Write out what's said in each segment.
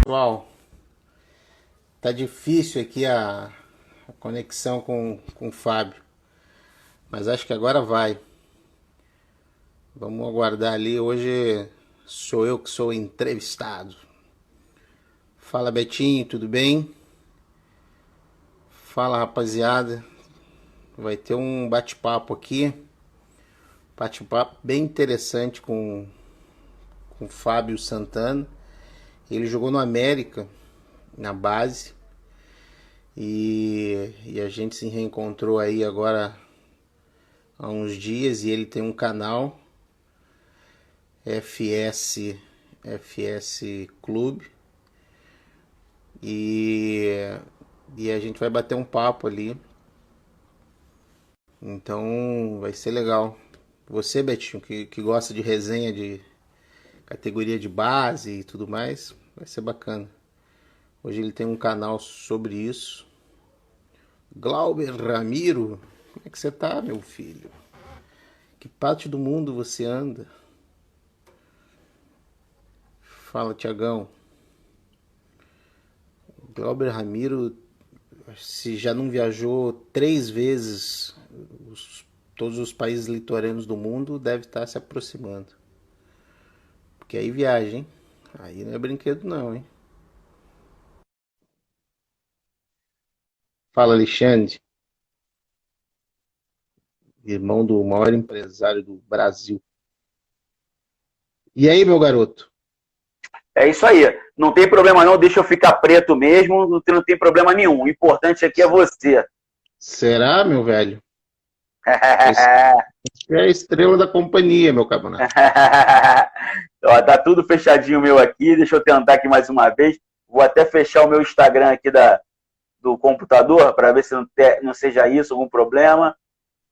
Pessoal, tá difícil aqui a conexão com o Fábio, mas acho que agora vai. Vamos aguardar ali. Hoje sou eu que sou entrevistado. Fala Betinho, tudo bem? Fala rapaziada, vai ter um bate-papo aqui, bate-papo bem interessante com o Fábio Santana. Ele jogou no América, na base, e a gente se reencontrou aí agora há uns dias, e ele tem um canal FS Clube, e a gente vai bater um papo ali. Então vai ser legal. Você, Betinho, que gosta de resenha de categoria de base e tudo mais, vai ser bacana. Hoje ele tem um canal sobre isso. Glauber Ramiro, como é que você tá, meu filho? Que parte do mundo você anda? Fala, Tiagão. Glauber Ramiro, se já não viajou 3 vezes todos os países litorâneos do mundo, deve estar se aproximando. Porque aí viaja, hein? Aí não é brinquedo não, hein? Fala, Alexandre, irmão do maior empresário do Brasil. E aí, meu garoto? É isso aí. Não tem problema não, deixa eu ficar preto mesmo, não tem problema nenhum. O importante aqui é você. Será, meu velho? Você é a estrela da companhia, meu camarada. Ó, tá tudo fechadinho meu aqui, deixa eu tentar aqui mais uma vez. Vou até fechar o meu Instagram aqui do computador, para ver se não seja isso, algum problema.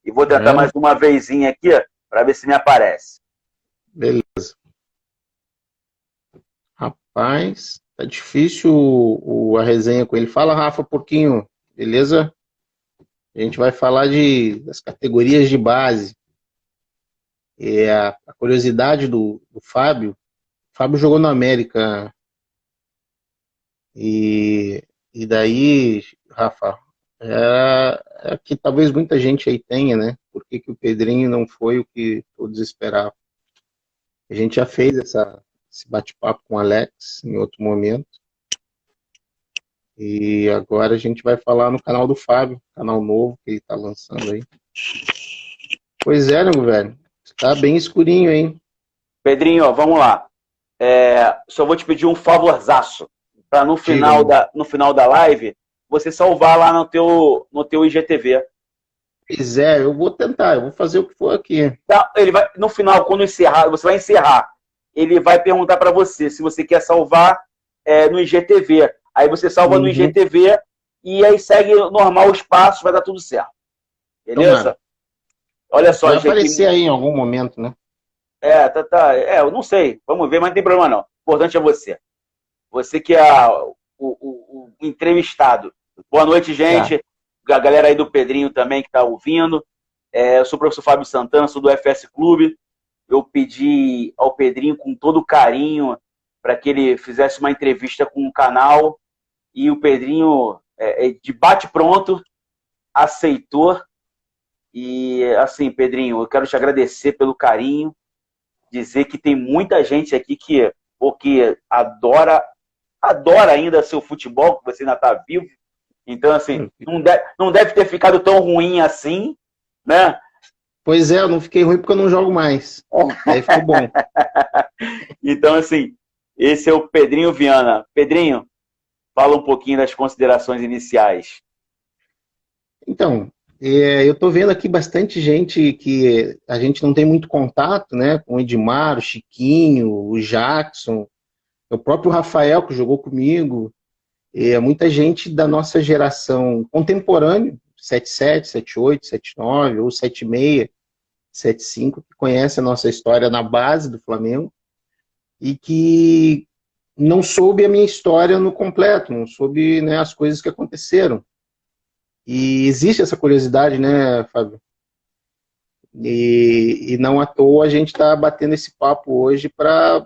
E vou tentar É, mais uma vezinha aqui, para ver se me aparece. beleza. Rapaz, tá difícil a resenha com ele. Fala, Rafa, pouquinho, beleza? A gente vai falar das categorias de base. A curiosidade do Fábio. O Fábio jogou no América. E daí, Rafa, é que talvez muita gente aí tenha, né? Por que o Pedrinho não foi o que todos esperavam? A gente já fez esse bate-papo com o Alex em outro momento. E agora a gente vai falar no canal do Fábio, canal novo que ele tá lançando aí. Pois é, nego velho. Tá bem escurinho, hein? Pedrinho, ó, vamos lá. Só vou te pedir um favorzaço, para no Diga, final meu. no final da live, você salvar lá no teu IGTV. Pois é, eu vou tentar, eu vou fazer o que for aqui. Tá? Ele vai, no final, quando encerrar, você vai encerrar. Ele vai perguntar para você se você quer salvar no IGTV. Aí você salva no Uhum. IGTV e aí segue normal os passos, vai dar tudo certo. Tomara. Beleza? Olha só, Vai gente. aparecer aí em algum momento, né? Eu não sei. Vamos ver, mas não tem problema não. O importante é você. Você que é o entrevistado. Boa noite, Tá. gente. A galera aí do Pedrinho também que está ouvindo. Eu sou o professor Fábio Santana, sou do FS Clube. Eu pedi ao Pedrinho com todo carinho para que ele fizesse uma entrevista com o canal. E o Pedrinho, de bate-pronto, aceitou. E, assim, Pedrinho, eu quero te agradecer pelo carinho. Dizer que tem muita gente aqui que adora ainda seu futebol, que você ainda está vivo. Então, assim, não deve ter ficado tão ruim assim, né? Pois é, eu não fiquei ruim porque eu não jogo mais. Aí ficou bom. Então, assim, esse é o Pedrinho Viana. Pedrinho, fala um pouquinho das considerações iniciais. Então, eu tô vendo aqui bastante gente que a gente não tem muito contato, né? Com o Edmar, o Chiquinho, o Jackson, o próprio Rafael que jogou comigo. Muita gente da nossa geração contemporânea, 77, 78, 79 ou 76, 75, que conhece a nossa história na base do Flamengo e que não soube a minha história no completo, não soube, né, as coisas que aconteceram. E existe essa curiosidade, né, Fábio? E não à toa a gente está batendo esse papo hoje para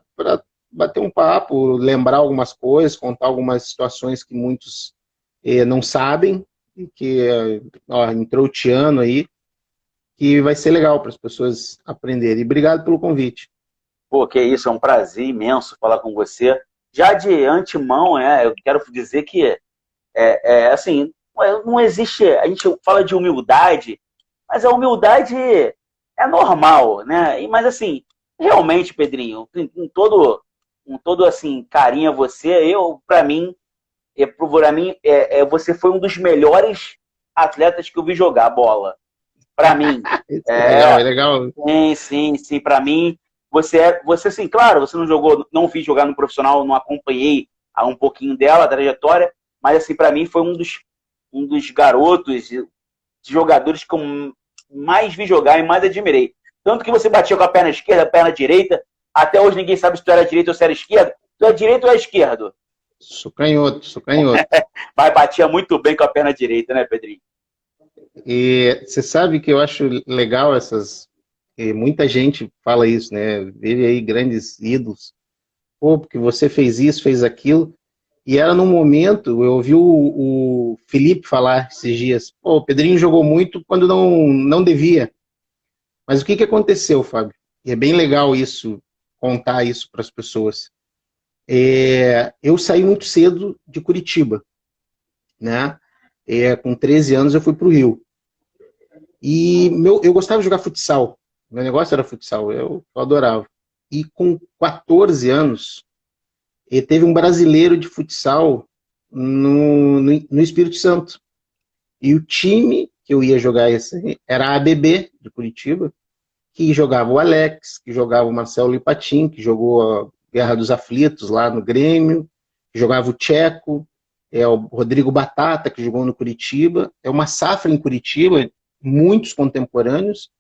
bater um papo, lembrar algumas coisas, contar algumas situações que muitos não sabem, e que entrou o Tiano aí, que vai ser legal para as pessoas aprenderem. E obrigado pelo convite. Pô, que isso, é um prazer imenso falar com você. Já de antemão, eu quero dizer que, assim, não existe, a gente fala de humildade, mas a humildade é normal, né? Mas, assim, realmente, Pedrinho, com todo assim, carinho a você, para mim, você foi um dos melhores atletas que eu vi jogar bola. Para mim. É legal. Sim, para mim. Você, sim, claro, você não jogou, não vi jogar no profissional, não acompanhei um pouquinho dela, a trajetória, mas, assim, para mim foi um dos garotos, de jogadores que eu mais vi jogar e mais admirei. Tanto que você batia com a perna esquerda, a perna direita, até hoje ninguém sabe se tu era direito ou se era esquerda. Tu é direito ou é esquerdo? Sou canhoto, sou canhoto. Mas batia muito bem com a perna direita, né, Pedrinho? E você sabe que eu acho legal muita gente fala isso, né? Vejo aí grandes ídolos. Pô, porque você fez isso, fez aquilo. E era num momento, eu ouvi o Felipe falar esses dias, pô, o Pedrinho jogou muito quando não devia. Mas o que aconteceu, Fábio? E é bem legal isso, contar isso para as pessoas. Eu saí muito cedo de Curitiba, né? Com 13 anos eu fui para o Rio. E eu gostava de jogar futsal. Meu negócio era futsal, eu adorava. E com 14 anos, teve um brasileiro de futsal no Espírito Santo. E o time que eu ia jogar era a ABB de Curitiba, que jogava o Alex, que jogava o Marcelo Lipatin, que jogou a Guerra dos Aflitos lá no Grêmio, que jogava o Tcheco, o Rodrigo Batata, que jogou no Curitiba. É uma safra em Curitiba, muitos contemporâneos.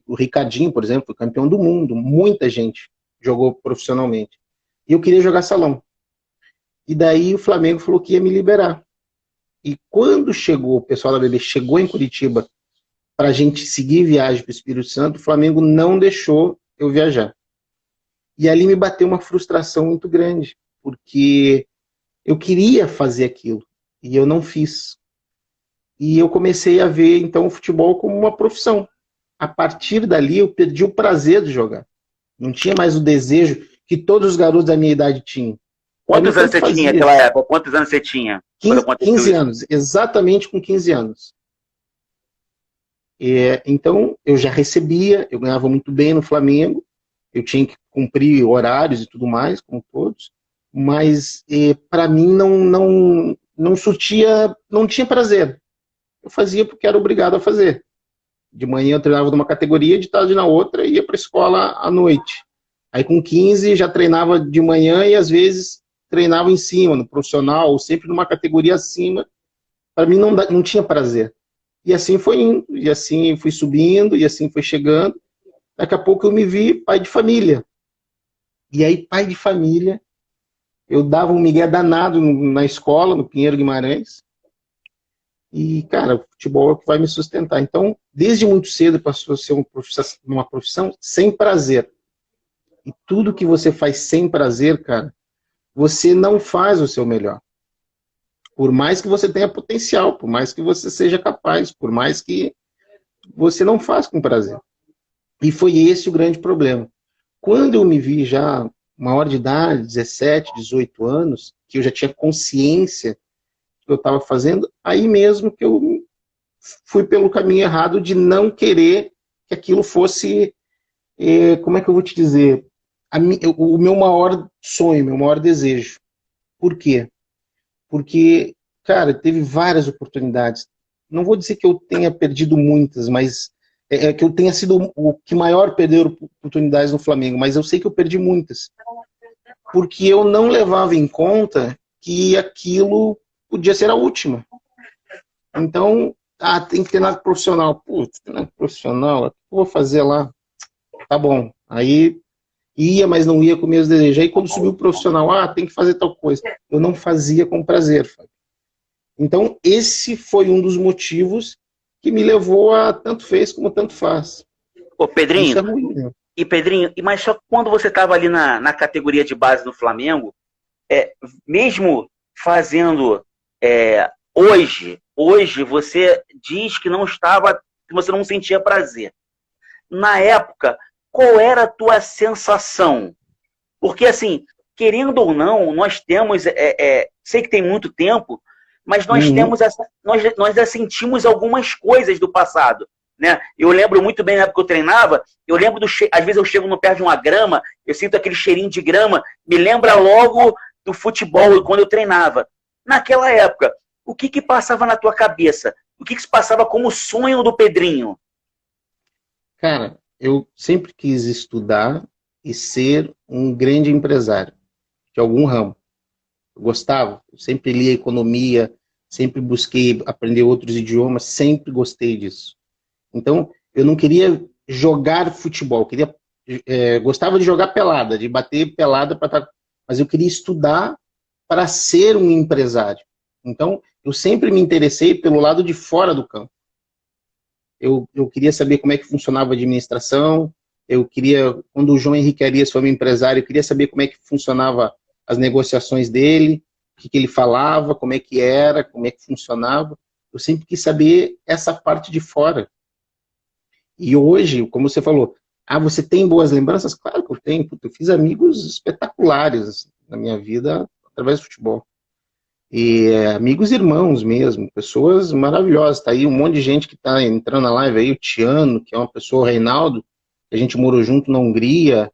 O Ricardinho, por exemplo, foi campeão do mundo. Muita gente jogou profissionalmente. E eu queria jogar salão. E daí o Flamengo falou que ia me liberar. E quando chegou, o pessoal da BB chegou em Curitiba para a gente seguir viagem para o Espírito Santo, o Flamengo não deixou eu viajar. E ali me bateu uma frustração muito grande, porque eu queria fazer aquilo e eu não fiz. E eu comecei a ver, então, o futebol como uma profissão. A partir dali, eu perdi o prazer de jogar. Não tinha mais o desejo que todos os garotos da minha idade tinham. Quantos anos você tinha naquela época? Quantos anos você tinha? 15 anos, exatamente com 15 anos. Então, eu já recebia, eu ganhava muito bem no Flamengo, eu tinha que cumprir horários e tudo mais, como todos, mas para mim não surtia, não tinha prazer. Eu fazia porque era obrigado a fazer. De manhã eu treinava numa categoria, de tarde na outra, e ia para a escola à noite. Aí com 15 já treinava de manhã e às vezes treinava em cima, no profissional, ou sempre numa categoria acima. Para mim não tinha prazer. E assim foi indo, e assim fui subindo, e assim foi chegando. Daqui a pouco eu me vi pai de família. E aí, pai de família, eu dava um migué danado na escola, no Pinheiro Guimarães. E, cara, o futebol é o que vai me sustentar. Então, desde muito cedo, passou a ser uma profissão sem prazer. E tudo que você faz sem prazer, cara, você não faz o seu melhor. Por mais que você tenha potencial, por mais que você seja capaz, por mais que você não faz com prazer. E foi esse o grande problema. Quando eu me vi já maior de idade, 17, 18 anos, que eu já tinha consciência do que eu estava fazendo, aí mesmo que eu fui pelo caminho errado de não querer que aquilo fosse, como é que eu vou te dizer, o meu maior sonho, meu maior desejo. Por quê? Porque, cara, teve várias oportunidades. Não vou dizer que eu tenha perdido muitas, mas que eu tenha sido o que maior perdeu oportunidades no Flamengo, mas eu sei que eu perdi muitas. Porque eu não levava em conta que aquilo podia ser a última. Então, tem que ter nada profissional. Putz, nada profissional, o que eu vou fazer lá? Tá bom. Aí ia, mas não ia com meus desejos. Aí quando subiu o profissional, tem que fazer tal coisa. Eu não fazia com prazer, Fábio. Então, esse foi um dos motivos que me levou a tanto fez como tanto faz. Ô, Pedrinho, isso é ruim, né? E Pedrinho, mas só quando você estava ali na categoria de base no Flamengo, mesmo fazendo hoje você diz que não estava, que você não sentia prazer. Na época, qual era a tua sensação? Porque, assim, querendo ou não, nós temos, sei que tem muito tempo, mas nós temos, nós já sentimos algumas coisas do passado, né? Eu lembro muito bem na época que eu treinava, eu lembro às vezes eu chego no pé de uma grama, eu sinto aquele cheirinho de grama, me lembra logo do futebol quando eu treinava. Naquela época, o que passava na tua cabeça? O que se passava como sonho do Pedrinho? Cara, eu sempre quis estudar e ser um grande empresário de algum ramo. Eu gostava, eu sempre li economia, sempre busquei aprender outros idiomas, sempre gostei disso. Então, eu não queria jogar futebol, gostava de jogar pelada, de bater pelada, mas eu queria estudar para ser um empresário. Então, eu sempre me interessei pelo lado de fora do campo. Eu queria saber como é que funcionava a administração, quando o João Henrique Arias foi meu empresário, eu queria saber como é que funcionava as negociações dele, o que ele falava, como é que era, como é que funcionava. Eu sempre quis saber essa parte de fora. E hoje, como você falou, você tem boas lembranças? Claro que eu tenho. Eu fiz amigos espetaculares na minha vida através do futebol. E amigos irmãos mesmo, pessoas maravilhosas. Tá aí um monte de gente que tá entrando na live aí, o Tiano, que é uma pessoa, o Reinaldo, que a gente morou junto na Hungria,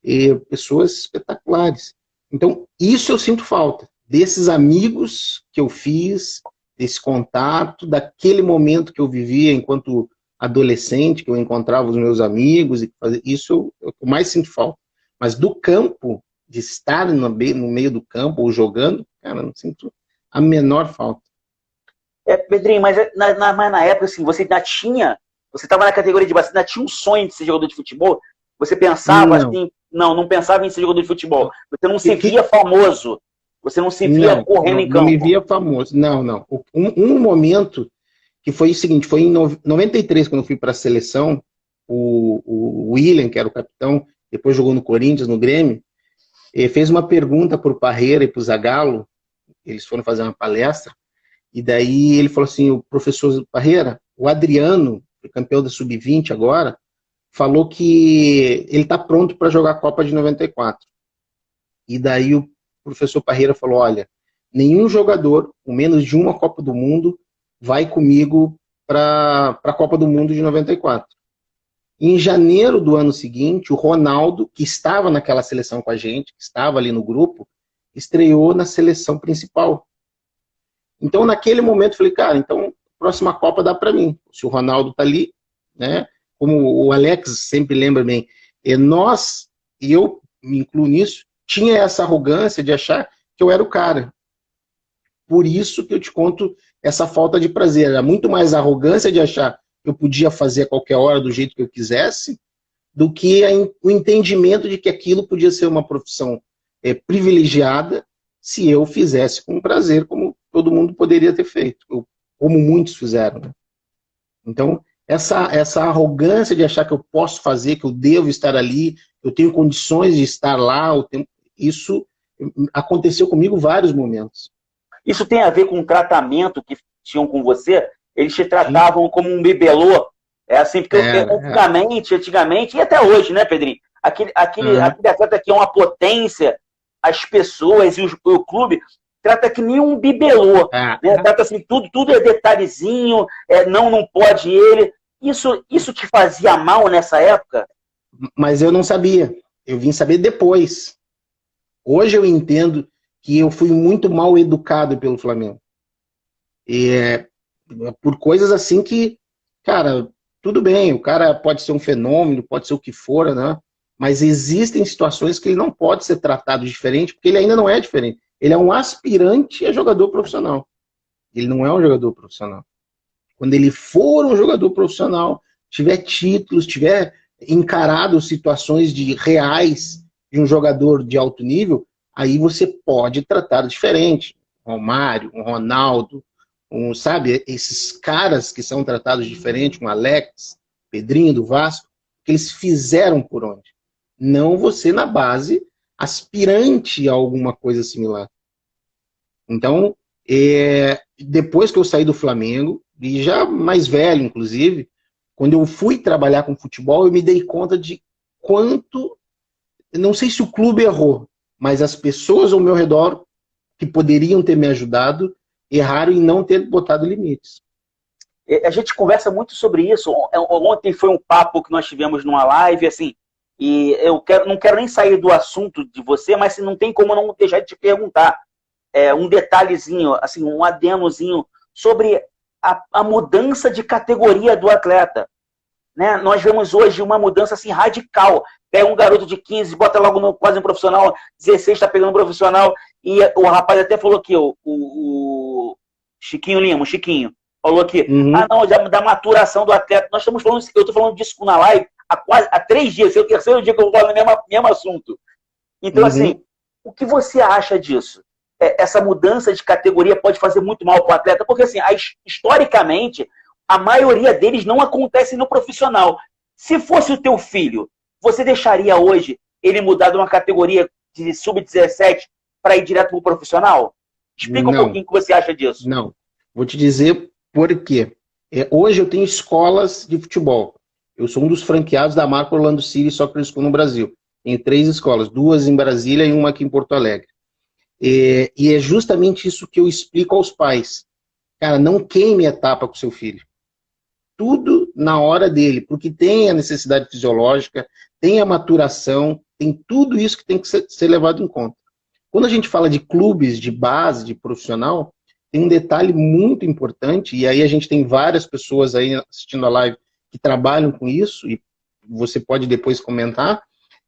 e pessoas espetaculares. Então, isso eu sinto falta, desses amigos que eu fiz, desse contato, daquele momento que eu vivia enquanto adolescente, que eu encontrava os meus amigos, isso eu mais sinto falta. Mas do campo, de estar no meio do campo ou jogando, cara, não sinto a menor falta. Pedrinho, mas na época, assim, você estava na categoria de base, você ainda tinha um sonho de ser jogador de futebol? Você pensava assim, não pensava em ser jogador de futebol. Você não se via famoso, você não se via correndo em campo. Não me via famoso, não. Um momento que foi o seguinte, foi em 93, quando eu fui para a seleção, o William, que era o capitão, depois jogou no Corinthians, no Grêmio, fez uma pergunta para o Parreira e para o Zagallo, eles foram fazer uma palestra, e daí ele falou assim, o professor Parreira, o Adriano, campeão da Sub-20 agora, falou que ele está pronto para jogar a Copa de 94. E daí o professor Parreira falou, olha, nenhum jogador, com menos de uma Copa do Mundo, vai comigo para a Copa do Mundo de 94. Em janeiro do ano seguinte, o Ronaldo, que estava naquela seleção com a gente, que estava ali no grupo, estreou na seleção principal. Então, naquele momento, eu falei, cara, então, próxima Copa dá para mim. Se o Ronaldo tá ali, né? Como o Alex sempre lembra bem, nós, e eu me incluo nisso, tinha essa arrogância de achar que eu era o cara. Por isso que eu te conto essa falta de prazer. Era muito mais a arrogância de achar que eu podia fazer a qualquer hora do jeito que eu quisesse, do que o entendimento de que aquilo podia ser uma profissão privilegiada se eu fizesse com prazer, como todo mundo poderia ter feito, como muitos fizeram. Né? Então, essa arrogância de achar que eu posso fazer, que eu devo estar ali, eu tenho condições de estar lá, isso aconteceu comigo em vários momentos. Isso tem a ver com o tratamento que tinham com você? Eles te tratavam como um bibelô? Assim, porque antigamente, e até hoje, né, Pedrinho? Aquele atleta que é uma potência, as pessoas e o clube trata que nem um bibelô. Né? Trata assim, tudo é detalhezinho, não pode ele. Isso te fazia mal nessa época? Mas eu não sabia. Eu vim saber depois. Hoje eu entendo que eu fui muito mal educado pelo Flamengo. Por coisas assim que, cara, tudo bem, o cara pode ser um fenômeno, pode ser o que for, né? Mas existem situações que ele não pode ser tratado diferente, porque ele ainda não é diferente. Ele é um aspirante a jogador profissional. Ele não é um jogador profissional. Quando ele for um jogador profissional, tiver títulos, tiver encarado situações reais de um jogador de alto nível, aí você pode tratar diferente. Um Romário, um Ronaldo, sabe, esses caras que são tratados diferente, um Alex, Pedrinho do Vasco, porque eles fizeram por onde. Não você na base aspirante a alguma coisa similar. Então, depois que eu saí do Flamengo, e já mais velho, inclusive, quando eu fui trabalhar com futebol, eu me dei conta de quanto, não sei se o clube errou, mas as pessoas ao meu redor, que poderiam ter me ajudado, erraram em não ter botado limites. A gente conversa muito sobre isso. Ontem foi um papo que nós tivemos numa live, assim, e eu não quero nem sair do assunto de você, mas não tem como não deixar de te perguntar um detalhezinho, assim, um adenozinho sobre a mudança de categoria do atleta. Né? Nós vemos hoje uma mudança assim, radical. Pega um garoto de 15, bota logo quase um profissional, 16 está pegando um profissional, e o rapaz até falou aqui, o Chiquinho Lima, o Chiquinho, falou aqui, não, da maturação do atleta. Nós estamos falando, eu estou falando disso na live há 3 dias, é o terceiro dia que eu vou falar no mesmo assunto. Então, assim, o que você acha disso? Essa mudança de categoria pode fazer muito mal para o atleta, porque, assim, historicamente, a maioria deles não acontece no profissional. Se fosse o teu filho, você deixaria hoje ele mudar de uma categoria de sub-17 para ir direto para o profissional? Explica um pouquinho o que você acha disso. Não. Vou te dizer por quê. Hoje eu tenho escolas de futebol. Eu sou um dos franqueados da marca Orlando City Soccer School no Brasil. Tenho 3 escolas, 2 em Brasília e uma aqui em Porto Alegre. E é justamente isso que eu explico aos pais. Cara, não queime etapa com seu filho. Tudo na hora dele, porque tem a necessidade fisiológica, tem a maturação, tem tudo isso que tem que ser levado em conta. Quando a gente fala de clubes, de base, de profissional, tem um detalhe muito importante, e aí a gente tem várias pessoas aí assistindo a live que trabalham com isso, e você pode depois comentar,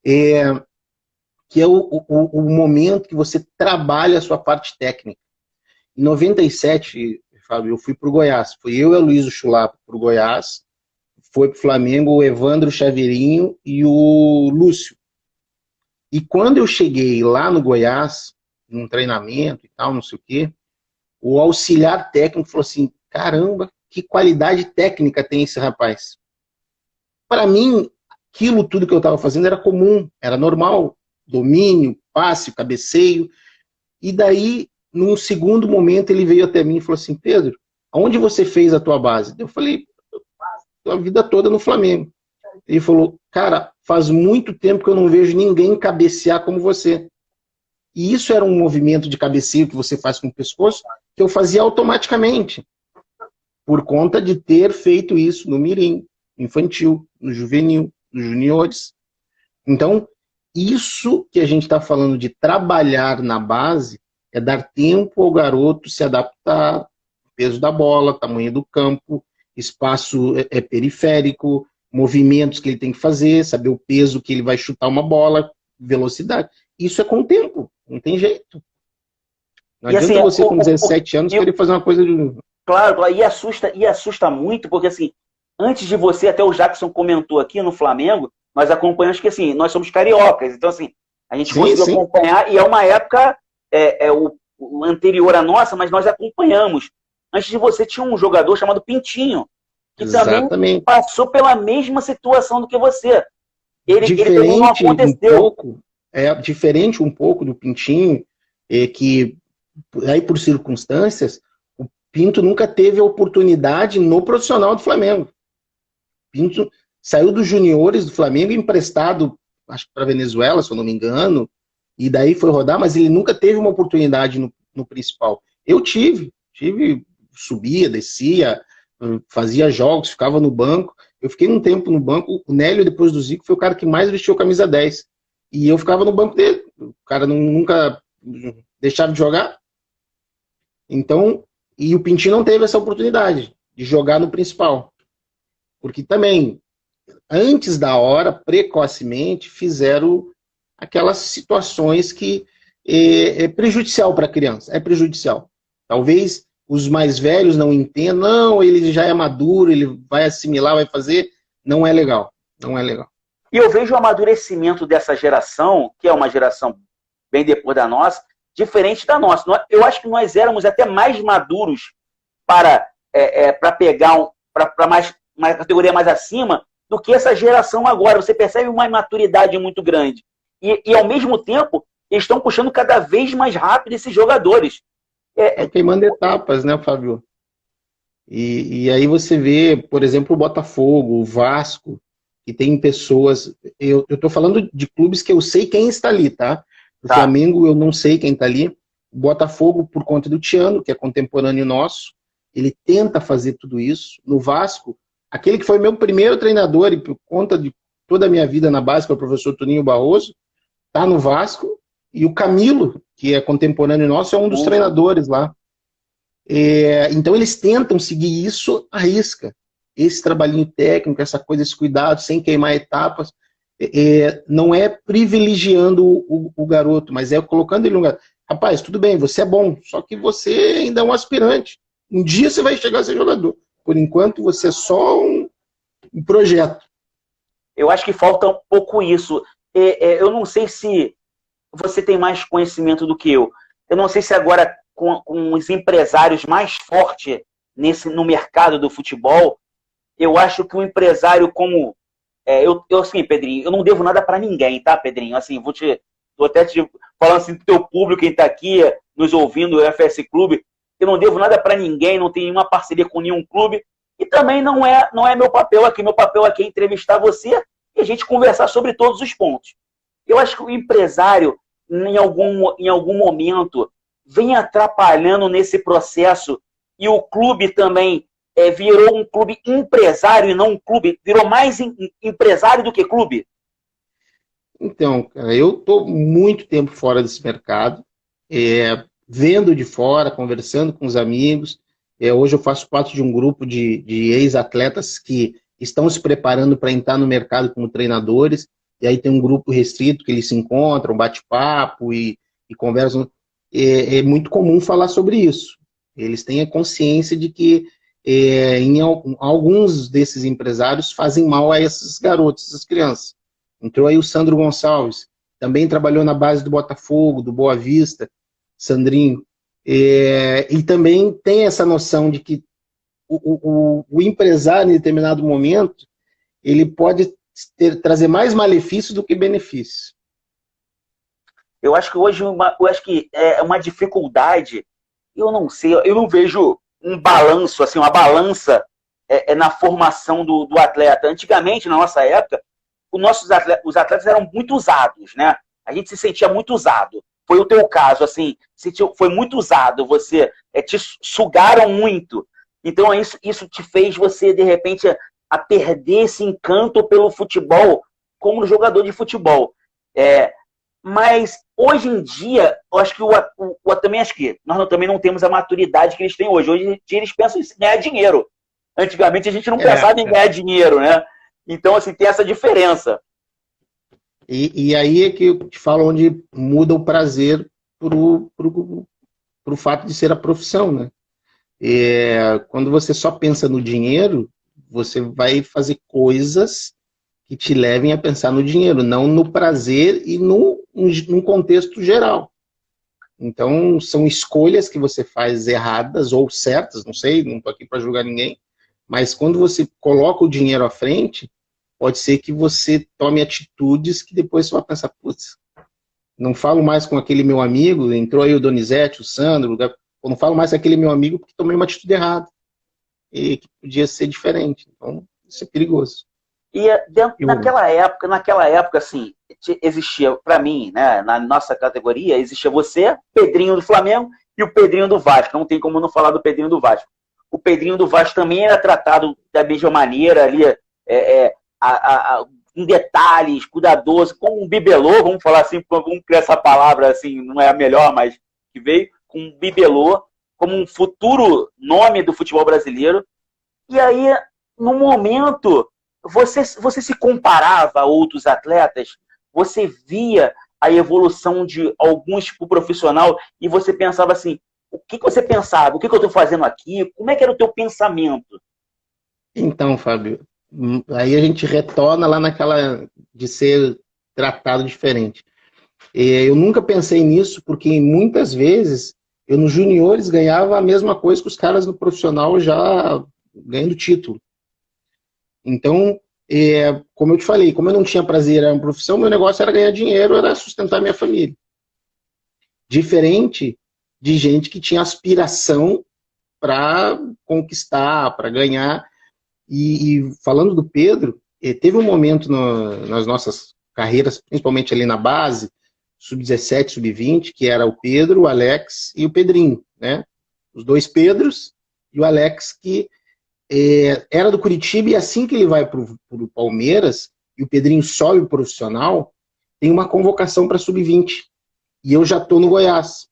que é o momento que você trabalha a sua parte técnica. Em 97, Fábio, eu fui para o Goiás. Fui eu e a Luísa Chulapa para o Goiás. Foi para o Flamengo o Evandro Chaveirinho e o Lúcio. E quando eu cheguei lá no Goiás, num treinamento e tal, não sei o quê, o auxiliar técnico falou assim, caramba, que qualidade técnica tem esse rapaz. Para mim, aquilo tudo que eu estava fazendo era comum, era normal. Domínio, passe, cabeceio. E daí, num segundo momento, ele veio até mim e falou assim, Pedro, aonde você fez a tua base? Eu falei, a vida toda no Flamengo. Ele falou, cara, faz muito tempo que eu não vejo ninguém cabecear como você. E isso era um movimento de cabeceio que você faz com o pescoço, que eu fazia automaticamente, por conta de ter feito isso no mirim, infantil, no juvenil, nos juniores. Então, isso que a gente está falando de trabalhar na base é dar tempo ao garoto se adaptar, peso da bola, tamanho do campo, espaço periférico, movimentos que ele tem que fazer, saber o peso que ele vai chutar uma bola, velocidade. Isso é com o tempo, não tem jeito. Não adianta assim, você com 17 anos querer fazer uma coisa de... Claro, e assusta muito, porque assim, antes de você, até o Jackson comentou aqui no Flamengo, nós acompanhamos que assim, nós somos cariocas, então assim, a gente conseguiu acompanhar, e é uma época o anterior à nossa, mas nós acompanhamos. Antes de você tinha um jogador chamado Pintinho, que também passou pela mesma situação do que você. Ele também não aconteceu. Diferente um pouco do Pintinho, que aí por circunstâncias, o Pinto nunca teve a oportunidade no profissional do Flamengo. Pinto saiu dos juniores do Flamengo emprestado, acho que para Venezuela, se eu não me engano, e daí foi rodar, mas ele nunca teve uma oportunidade no principal. Eu tive, subia, descia, fazia jogos, ficava no banco. Eu fiquei um tempo no banco, o Nélio, depois do Zico, foi o cara que mais vestiu a camisa 10. E eu ficava no banco dele. O cara nunca deixava de jogar. Então, e o Pintinho não teve essa oportunidade de jogar no principal. Porque também, antes da hora, precocemente, fizeram aquelas situações que é prejudicial para a criança. É prejudicial. Talvez os mais velhos não entendam, não, ele já é maduro, ele vai assimilar, vai fazer. Não é legal. Não é legal. E eu vejo o amadurecimento dessa geração, que é uma geração bem depois da nossa, diferente da nossa. Eu acho que nós éramos até mais maduros para pegar uma categoria mais acima do que essa geração agora. Você percebe uma imaturidade muito grande. E ao mesmo tempo, eles estão puxando cada vez mais rápido esses jogadores. Estão queimando etapas, né, Fábio? E aí você vê, por exemplo, o Botafogo, o Vasco, que tem pessoas... Eu estou falando de clubes que eu sei quem está ali, tá? O Tá. Flamengo eu não sei quem está ali. O Botafogo, por conta do Tiano, que é contemporâneo nosso, ele tenta fazer tudo isso. No Vasco, aquele que foi meu primeiro treinador, e por conta de toda a minha vida na base, que é o professor Toninho Barroso, está no Vasco. E o Camilo, que é contemporâneo nosso, é um dos treinadores lá. Então eles tentam seguir isso à risca. Esse trabalhinho técnico, essa coisa, esse cuidado, sem queimar etapas, não é privilegiando o garoto, mas é colocando ele no lugar. Rapaz, tudo bem, você é bom, só que você ainda é um aspirante. Um dia você vai chegar a ser jogador. Por enquanto, você é só um projeto. Eu acho que falta um pouco isso. Eu não sei se você tem mais conhecimento do que eu. Eu não sei se agora, com os empresários mais fortes no mercado do futebol, eu acho que um empresário como... assim, Pedrinho, eu não devo nada para ninguém, tá, Pedrinho? Assim, tô até te falando assim do teu público, quem tá aqui nos ouvindo, o FS Clube, eu não devo nada para ninguém, não tenho nenhuma parceria com nenhum clube, e também não é meu papel aqui. Meu papel aqui é entrevistar você e a gente conversar sobre todos os pontos. Eu acho que o empresário, em algum momento, vem atrapalhando nesse processo, e o clube também virou um clube empresário e não um clube, virou mais empresário do que clube. Então, cara, eu estou muito tempo fora desse mercado, vendo de fora, conversando com os amigos. Hoje eu faço parte de um grupo de ex-atletas que estão se preparando para entrar no mercado como treinadores, e aí tem um grupo restrito que eles se encontram, bate-papo e conversam. É muito comum falar sobre isso. Eles têm a consciência de que alguns desses empresários fazem mal a esses garotos, essas crianças. Entrou aí o Sandro Gonçalves, também trabalhou na base do Botafogo, do Boa Vista, Sandrinho, e também tem essa noção de que o empresário, em determinado momento, ele pode trazer mais malefício do que benefício. Eu acho que hoje é uma dificuldade, eu não sei, eu não vejo um balanço, assim, uma balança na formação do atleta. Antigamente, na nossa época, os atletas eram muito usados, né? A gente se sentia muito usado. Foi o teu caso, assim, foi muito usado, te sugaram muito. Então isso te fez você, de repente, a perder esse encanto pelo futebol como jogador de futebol. Mas hoje em dia, eu acho que também acho que nós também não temos a maturidade que eles têm hoje. Hoje em dia eles pensam em ganhar dinheiro. Antigamente a gente não pensava em ganhar dinheiro, né? Então, assim, tem essa diferença. E aí é que eu te falo onde muda o prazer pro fato de ser a profissão, né? Quando você só pensa no dinheiro, você vai fazer coisas que te levem a pensar no dinheiro, não no prazer e num contexto geral. Então, são escolhas que você faz erradas ou certas, não sei, não estou aqui para julgar ninguém, mas quando você coloca o dinheiro à frente, pode ser que você tome atitudes que depois você vai pensar, putz, não falo mais com aquele meu amigo, entrou aí o Donizete, o Sandro, eu não falo mais com aquele meu amigo porque tomei uma atitude errada, e que podia ser diferente. Então, isso é perigoso. E naquela época, assim, existia, para mim, né, na nossa categoria, existia você, Pedrinho do Flamengo e o Pedrinho do Vasco. Não tem como não falar do Pedrinho do Vasco. O Pedrinho do Vasco também era tratado da mesma maneira, ali, em detalhes, cuidadoso, como um bibelô, vamos falar assim, vamos criar essa palavra, assim, não é a melhor, mas que veio, com um bibelô, como um futuro nome do futebol brasileiro. E aí, no momento, você se comparava a outros atletas, você via a evolução de alguns pro profissional e você pensava assim, o que você pensava? O que eu estou fazendo aqui? Como é que era o teu pensamento? Então, Fábio, aí a gente retorna lá naquela de ser tratado diferente. Eu nunca pensei nisso, porque muitas vezes eu nos juniores ganhava a mesma coisa que os caras no profissional já ganhando título. Então, como eu te falei, como eu não tinha prazer, era uma profissão, meu negócio era ganhar dinheiro, era sustentar minha família. Diferente de gente que tinha aspiração para conquistar, para ganhar. E falando do Pedro, teve um momento nas nossas carreiras, principalmente ali na base, sub-17, sub-20, que era o Pedro, o Alex e o Pedrinho, né? Os dois Pedros e o Alex, que era do Curitiba, e assim que ele vai para o Palmeiras, e o Pedrinho sobe o profissional, tem uma convocação para sub-20. E eu já estou no Goiás.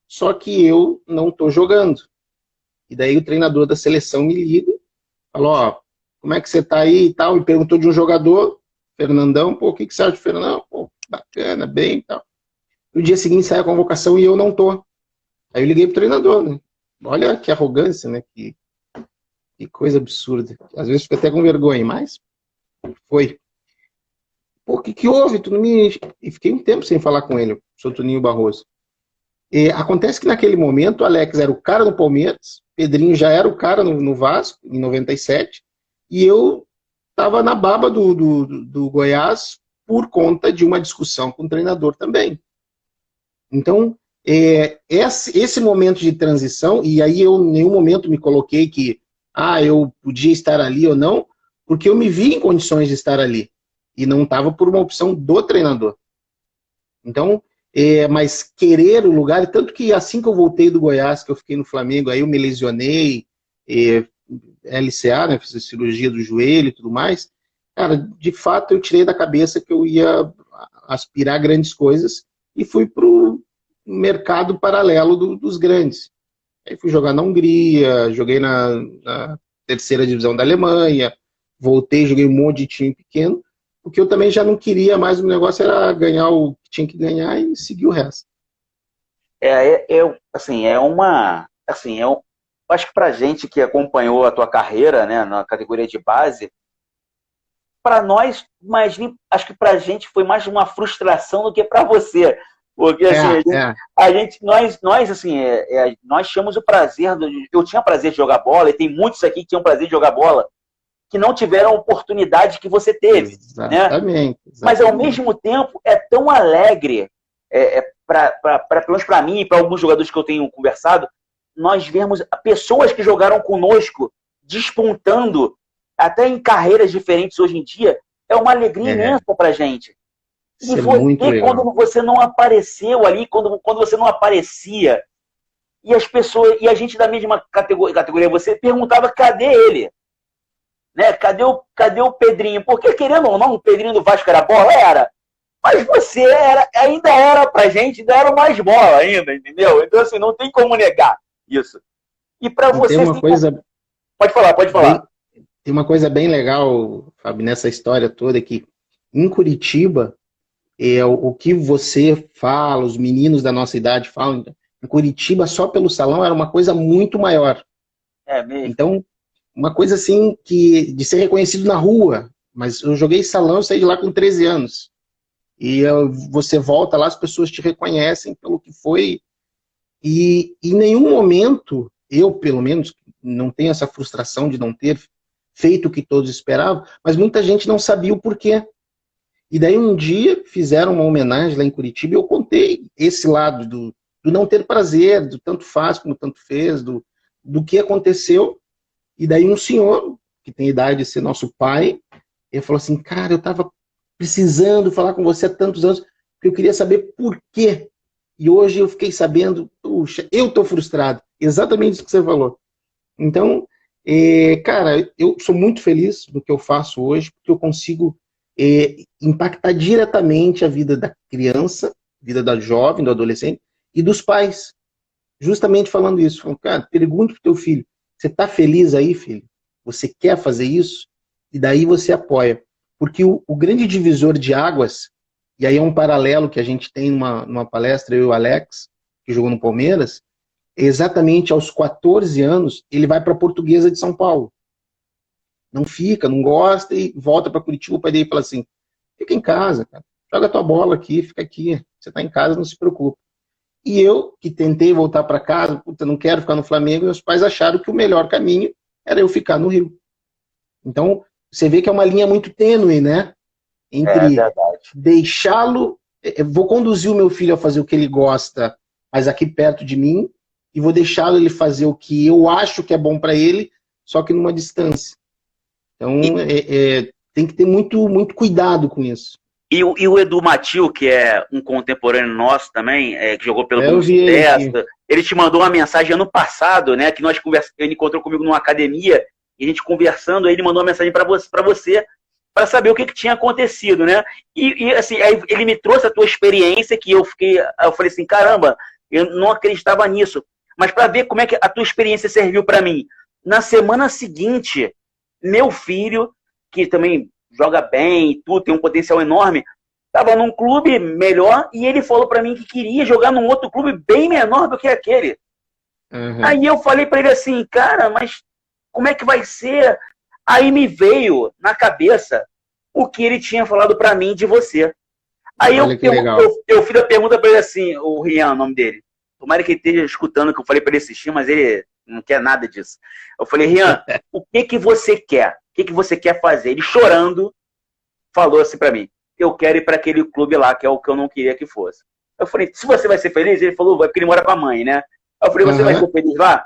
Só que eu não estou jogando. E daí o treinador da seleção me liga, falou, ó, como é que você tá aí e tal? Me perguntou de um jogador, Fernandão, pô, o que você acha do Fernandão? Pô, bacana, bem e tal. No dia seguinte sai a convocação e eu não tô. Aí eu liguei pro treinador, né? Olha que arrogância, né? Que coisa absurda. Às vezes fica até com vergonha, mas foi. Pô, o que houve? Tu não me... E fiquei um tempo sem falar com ele, o seu Toninho Barroso. Acontece que naquele momento o Alex era o cara no Palmeiras, Pedrinho já era o cara no Vasco, em 97, e eu estava na baba do Goiás por conta de uma discussão com o treinador também. Então, esse momento de transição, e aí eu em nenhum momento me coloquei que eu podia estar ali ou não, porque eu me vi em condições de estar ali, e não estava por uma opção do treinador. Então, mas querer o lugar, tanto que assim que eu voltei do Goiás, que eu fiquei no Flamengo, aí eu me lesionei, LCA, né, fiz a cirurgia do joelho e tudo mais, cara, de fato eu tirei da cabeça que eu ia aspirar grandes coisas e fui pro mercado paralelo dos grandes. Aí fui jogar na Hungria, joguei na terceira divisão da Alemanha, voltei, joguei um monte de time pequeno, porque eu também já não queria mais, o negócio era ganhar o que tinha que ganhar e seguir o resto. Acho que pra gente que acompanhou a tua carreira, né, na categoria de base, para nós, mas acho que pra gente foi mais uma frustração do que para você. Porque assim, nós tínhamos o prazer, eu tinha prazer de jogar bola, e tem muitos aqui que tinham prazer de jogar bola, que não tiveram a oportunidade que você teve. Exatamente. Né? Mas, ao mesmo tempo, é tão alegre, pelo menos para mim e para alguns jogadores que eu tenho conversado, nós vemos pessoas que jogaram conosco despontando, até em carreiras diferentes hoje em dia, é uma alegria imensa para a gente. E você, quando você não apareceu ali, quando você não aparecia, e as pessoas, e a gente da mesma categoria, você perguntava cadê ele? Né? Cadê o Pedrinho? Porque, querendo ou não, o Pedrinho do Vasco era bola? Era. Mas você ainda era pra gente, ainda era mais bola ainda, entendeu? Então, assim, não tem como negar isso. E pra você... Tem uma coisa... Pode falar. Tem uma coisa bem legal, Fábio, nessa história toda, que em Curitiba, o que você fala, os meninos da nossa idade falam, em Curitiba, só pelo salão, era uma coisa muito maior. É mesmo? Então, uma coisa assim, de ser reconhecido na rua, mas eu joguei salão, eu saí de lá com 13 anos. E você volta lá, as pessoas te reconhecem pelo que foi. E em nenhum momento, eu pelo menos, não tenho essa frustração de não ter feito o que todos esperavam, mas muita gente não sabia o porquê. E daí um dia fizeram uma homenagem lá em Curitiba e eu contei esse lado do não ter prazer, do tanto faz como tanto fez, do que aconteceu. E daí um senhor, que tem idade de ser nosso pai, ele falou assim, cara, eu estava precisando falar com você há tantos anos, porque eu queria saber por quê. E hoje eu fiquei sabendo, puxa, eu estou frustrado. Exatamente isso que você falou. Então, cara, eu sou muito feliz no que eu faço hoje, porque eu consigo impactar diretamente a vida da criança, a vida da jovem, do adolescente e dos pais. Justamente falando isso. Falando, cara, pergunte pro teu filho, você está feliz aí, filho? Você quer fazer isso? E daí você apoia. Porque o grande divisor de águas, e aí é um paralelo que a gente tem numa palestra, eu e o Alex, que jogou no Palmeiras, exatamente aos 14 anos, ele vai para a Portuguesa de São Paulo. Não fica, não gosta e volta para Curitiba. O pai dele fala assim, fica em casa, cara. Joga tua bola aqui, fica aqui. Você está em casa, não se preocupa. E eu, que tentei voltar para casa, puta, não quero ficar no Flamengo, meus pais acharam que o melhor caminho era eu ficar no Rio. Então, você vê que é uma linha muito tênue, né? Entre verdade. deixá-lo, vou conduzir o meu filho a fazer o que ele gosta, mas aqui perto de mim, e vou deixá-lo ele fazer o que eu acho que é bom para ele, só que numa distância. Então, tem que ter muito, muito cuidado com isso. E o Edu Matil, que é um contemporâneo nosso também, que jogou pelo Bom Sucesso, ele te mandou uma mensagem ano passado, né? Que nós ele encontrou comigo numa academia, e a gente conversando, aí ele mandou uma mensagem para você para saber o que tinha acontecido, né? E assim, aí ele me trouxe a tua experiência, que eu falei assim, caramba, eu não acreditava nisso. Mas para ver como é que a tua experiência serviu para mim. Na semana seguinte, meu filho, que também joga bem e tudo, tem um potencial enorme, estava num clube melhor e ele falou para mim que queria jogar num outro clube bem menor do que aquele. Uhum. Aí eu falei para ele assim, cara, mas como é que vai ser? Aí me veio na cabeça o que ele tinha falado para mim de você. Aí eu fiz a pergunta para ele assim, o Rian, o nome dele. Tomara que ele esteja escutando o que eu falei para ele assistir, mas ele não quer nada disso. Eu falei, Rian, o que você quer? O que você quer fazer? Ele chorando, falou assim para mim, eu quero ir para aquele clube lá, que é o que eu não queria que fosse. Eu falei, se você vai ser feliz? Ele falou, vai, porque ele mora com a mãe, né? Eu falei, você vai ser feliz lá?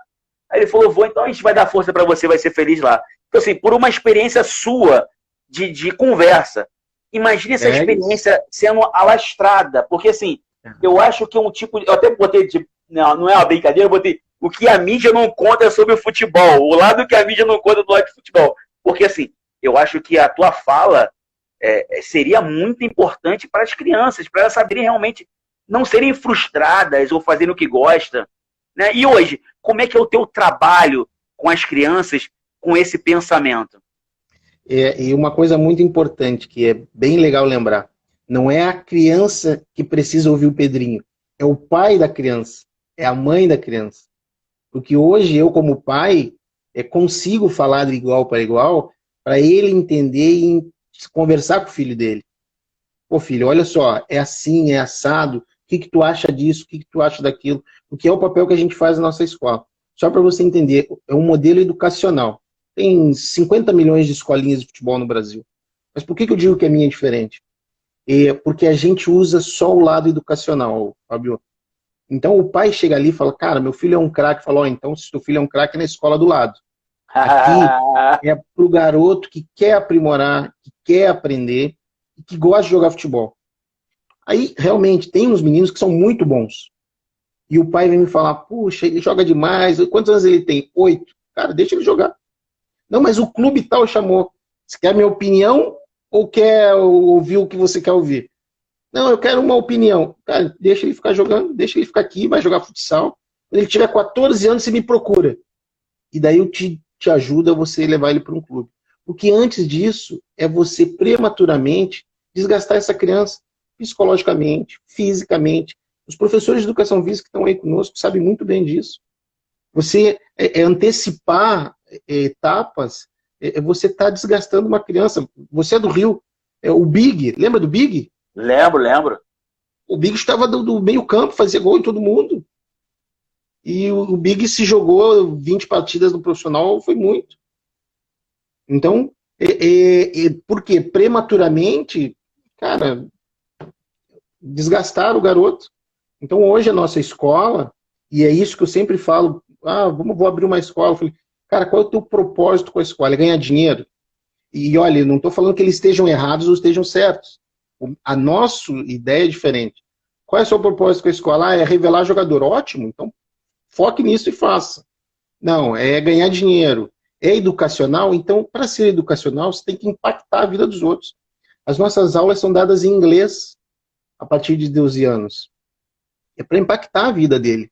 Aí ele falou, vou, então a gente vai dar força para você, vai ser feliz lá. Então assim, por uma experiência sua de conversa, imagine essa experiência sendo alastrada, porque assim, eu acho que um tipo, eu até botei, não é uma brincadeira, eu botei o que a mídia não conta sobre o futebol, o lado que a mídia não conta do lado de futebol. Porque, assim, eu acho que a tua fala seria muito importante para as crianças, para elas saberem realmente não serem frustradas ou fazerem o que gostam. Né? E hoje, como é que é o teu trabalho com as crianças com esse pensamento? E uma coisa muito importante, que é bem legal lembrar, não é a criança que precisa ouvir o Pedrinho, é o pai da criança, é a mãe da criança. Porque hoje eu, como pai, consigo falar de igual para igual para ele entender e conversar com o filho dele. Pô, filho, olha só, é assim, é assado, o que tu acha disso, o que tu acha daquilo? Porque é o papel que a gente faz na nossa escola. Só para você entender, é um modelo educacional. Tem 50 milhões de escolinhas de futebol no Brasil. Mas por que eu digo que a minha é diferente? Porque a gente usa só o lado educacional, Fábio. Então o pai chega ali e fala, cara, meu filho é um craque. Fala, então se teu filho é um craque, é na escola do lado. Aqui é pro garoto que quer aprimorar, que quer aprender e que gosta de jogar futebol. Aí, realmente, tem uns meninos que são muito bons. E o pai vem me falar, puxa, ele joga demais. Quantos anos ele tem? 8. Cara, deixa ele jogar. Não, mas o clube tal chamou. Você quer minha opinião ou quer ouvir o que você quer ouvir? Não, eu quero uma opinião. Cara, deixa ele ficar jogando, deixa ele ficar aqui, vai jogar futsal. Quando ele tiver 14 anos, você me procura. E daí eu te ajudo a você levar ele para um clube. Porque antes disso, é você prematuramente desgastar essa criança psicologicamente, fisicamente. Os professores de educação física que estão aí conosco sabem muito bem disso. Você antecipar etapas, você está desgastando uma criança. Você é do Rio. O Big, lembra do Big? Lembro. O Big estava do meio campo, fazia gol em todo mundo. E o Big se jogou 20 partidas no profissional, foi muito. Então, porque prematuramente, cara, desgastaram o garoto. Então, hoje a nossa escola, e é isso que eu sempre falo, vou abrir uma escola. Eu falei, cara, qual é o teu propósito com a escola? É ganhar dinheiro? E olha, não estou falando que eles estejam errados ou estejam certos. A nossa ideia é diferente. Qual é o seu propósito com a escola? É revelar jogador. Ótimo, então foque nisso e faça. Não, é ganhar dinheiro. É educacional? Então, para ser educacional, você tem que impactar a vida dos outros. As nossas aulas são dadas em inglês a partir de 12 anos. É para impactar a vida dele.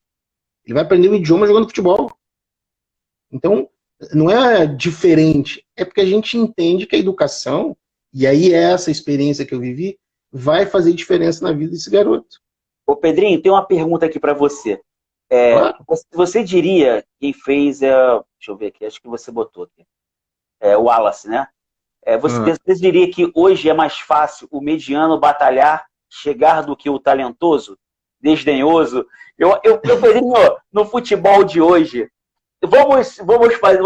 Ele vai aprender o idioma jogando futebol. Então, não é diferente. É porque a gente entende que a educação, e aí essa experiência que eu vivi, vai fazer diferença na vida desse garoto. Ô Pedrinho, tem uma pergunta aqui para você. Claro. Você diria, quem fez, deixa eu ver aqui, acho que você botou aqui, o Wallace, né? Você diria que hoje é mais fácil o mediano batalhar, chegar do que o talentoso, desdenhoso? Eu Pedrinho, no futebol de hoje, vamos fazer.